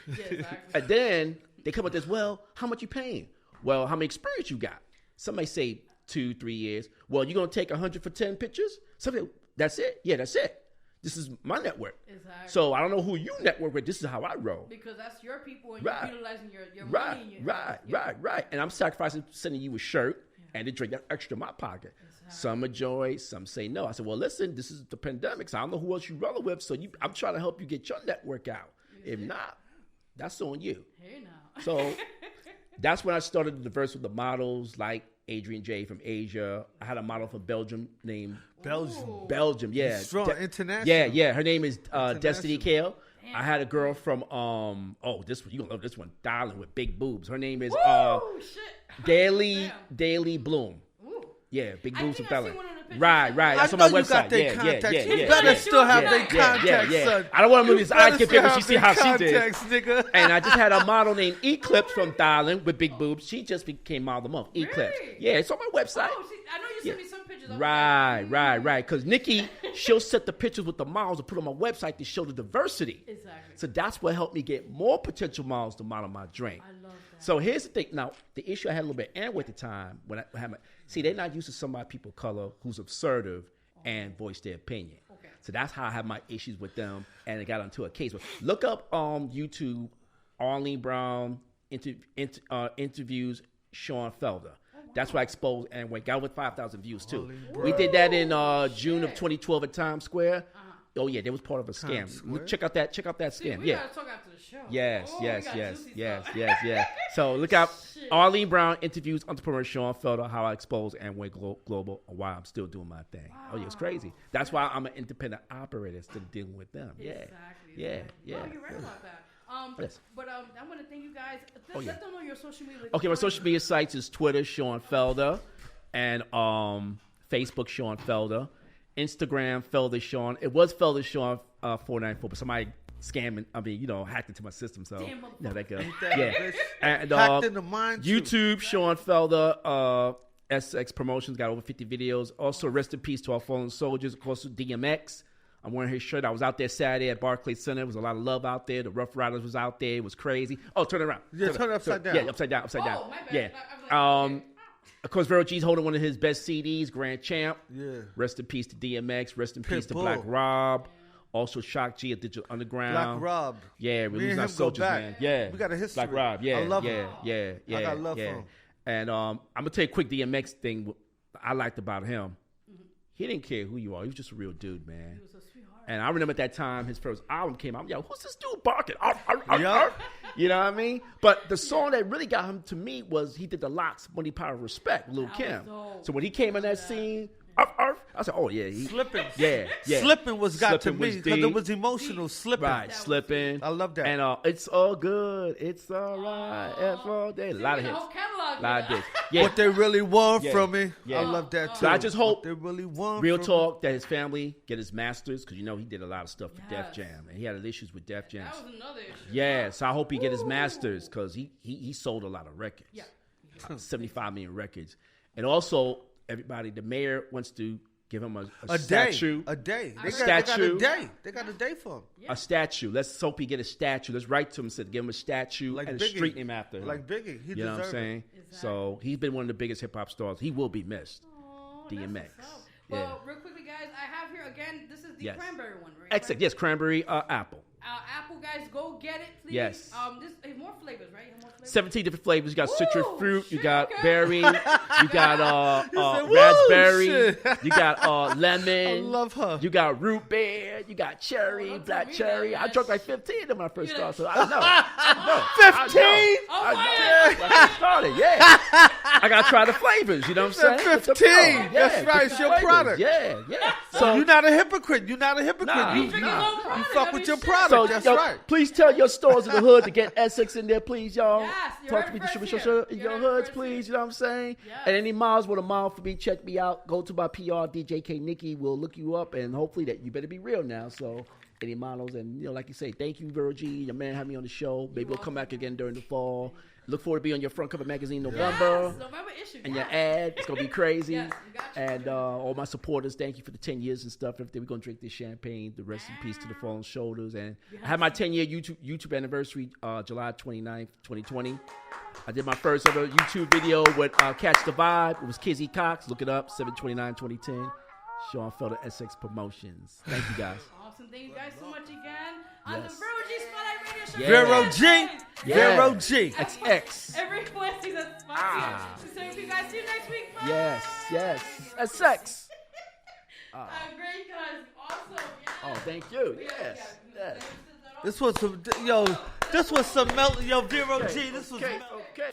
Yeah, exactly. And then they come with this, well, how much you paying? Well, how many experience you got? Somebody say 2-3 years. Well, you're going to take 100 for 10 pictures? Somebody, that's it? Yeah, that's it. This is my network. Exactly. So I don't know who you network with. This is how I roll. Because that's your people and Right. you're utilizing your money. And your Right. And I'm sacrificing sending you a shirt and the drink that's extra in my pocket. Exactly. Some enjoy, some say no. I said, well, listen, this is the pandemic, so I don't know who else you rolling with. So I'm trying to help you get your network out. If not, that's on you. Hey now. So that's when I started to diverse with the models like Adrian J from Asia. I had a model from Belgium named Belgium, yeah. Strong, international. Yeah. Her name is Destiny Kale. I had a girl from this one, you gonna love this one, Darling with big boobs. Her name is Daily Bloom. Yeah, big boobs and belly. Right. That's on my website. Yeah. You better still have their contacts, son. I don't want to move this eye kid when she see how she did. Nigga. And I just had a model named Eclipse from Darling with big boobs. She just became model of the month. Eclipse. Yeah, it's on my website. Oh, see, I know you sent me some pictures. Right. Because Nikki, she'll set the pictures with the models and put on my website to show the diversity. Exactly. So that's what helped me get more potential models to model my drink. I love that. So here's the thing. Now, the issue I had a little bit with at the time when I had they're not used to somebody people of color who's assertive and voice their opinion. Okay. So that's how I have my issues with them, and it got into a case. Look up YouTube, Arlene Brown interviews Sean Felder. That's what I exposed and got with 5,000 views too. We did that in June of 2012 at Times Square. Oh yeah, that was part of a scam. Check out that scam. We gotta talk after the show. Yes. So look out. Arlene Brown interviews entrepreneur Sean Felder, how I exposed and went global, and why I'm still doing my thing. Wow. Oh yeah, it's crazy. That's why I'm an independent operator, still dealing with them. Yeah. Exactly. Yeah. Oh, you're right about that. Yes. But I want to thank you guys. Let them know your social media. Okay, my social media sites is Twitter Sean Felder, and Facebook Sean Felder. Instagram, Felder Sean. It was Felder Sean 494, but somebody hacked into my system. So, that go. Yeah. And hacked into mine too. YouTube, Sean Felder, SX Promotions, got over 50 videos. Also, rest in peace to our fallen soldiers. Of course, DMX. I'm wearing his shirt. I was out there Saturday at Barclays Center. There was a lot of love out there. The Rough Riders was out there. It was crazy. Oh, turn it around. Yeah, turn it upside down. Yeah, upside down. Oh, my bad. Yeah. Of course, Vero G's holding one of his best CDs, Grand Champ. Yeah. Rest in peace to DMX. Rest in peace to Black Rob. Also, Shock G at Digital Underground. Black Rob. Yeah, we losing our soldiers, man. Yeah. We got a history. Black Rob. Yeah. I love him. Yeah. I got love for him. And I'm going to tell you a quick DMX thing I liked about him. Mm-hmm. He didn't care who you are. He was just a real dude, man. He was a sweetheart. And I remember at that time, his first album came out. I'm like, who's this dude barking? You know what I mean? But the song that really got him to me was he did the Locks, Money, Power, Respect, Lil Kim. So when he came in that scene, I said, oh, yeah. Slipping. Yeah. Slipping got to me because it was emotional. Slipping. Right, Slipping. I love that. And it's all good. It's all right. All day. A lot of hits. A lot of hits. Yeah. What they really want from me. Yeah. I love that too. So I just hope what they really want real from talk that his family get his masters, because he did a lot of stuff for Def Jam, and he had issues with Def Jam. That was another issue. Yeah, so I hope he get his masters, because he sold a lot of records. Yeah. 75 million records. And also, the mayor wants to give him a statue. A day. They got a day. They got a day for him. Yeah. A statue. Let's hope he get a statue. Let's write to him and give him a statue and a street name after him. Like Biggie. He you know what I'm saying? Exactly. So he's been one of the biggest hip-hop stars. He will be missed. DMX. Well, real quickly, guys, I have here again, this is the cranberry one, right? Yes, cranberry apple. Apple, guys, go get it, please. Yes. There's more flavors, right? You have more flavors? 17 different flavors. You got citrus fruit. You got okay. berry. You got said, raspberry. shit. You got lemon. I love her. You got root beer. You got cherry, black cherry. I drank like 15 of them when I first started. So I know. 15? When I started, yeah. I got to try the flavors. You know what I'm saying? 15. That's right. It's your product. Yeah. So you're not a hypocrite. You're not a hypocrite. Nah, you fuck with your product. So, That's right. Please tell your stores in the hood to get Essex in there, please, y'all. Yes, Talk to me, distribution in your hoods, please. You know what I'm saying? Yes. And any miles with a mile for me, check me out. Go to my PR, DJ K Nikki. We'll look you up, and hopefully that you better be real now. So any models, and like you say, thank you, Vero G. Your man had me on the show. Maybe we'll come back again during the fall. Look forward to be on your front cover magazine November. Yes, November issue. And your ad, it's gonna be crazy. Yes, we got you. And all my supporters, thank you for the 10 years and stuff. Everything, we're gonna drink this champagne. The rest in peace to the fallen shoulders. And I had my 10-year YouTube anniversary, July 29th, 2020. I did my first ever YouTube video with Catch the Vibe. It was Kizzy Cox. Look it up, 7/29/2010. Sean Felder, SX Promotions. Thank you guys. Awesome. Thank you guys so much again. On Yes. the Vero G Spotlight Radio Show. Vero G. Yeah. Vero G. XX. Every Wednesday at 5 p.m. So you guys see you next week. Bye. Yes. SX. Great guys. Awesome. Yeah. Oh, thank you. Yes. This was some Vero G. This was Okay.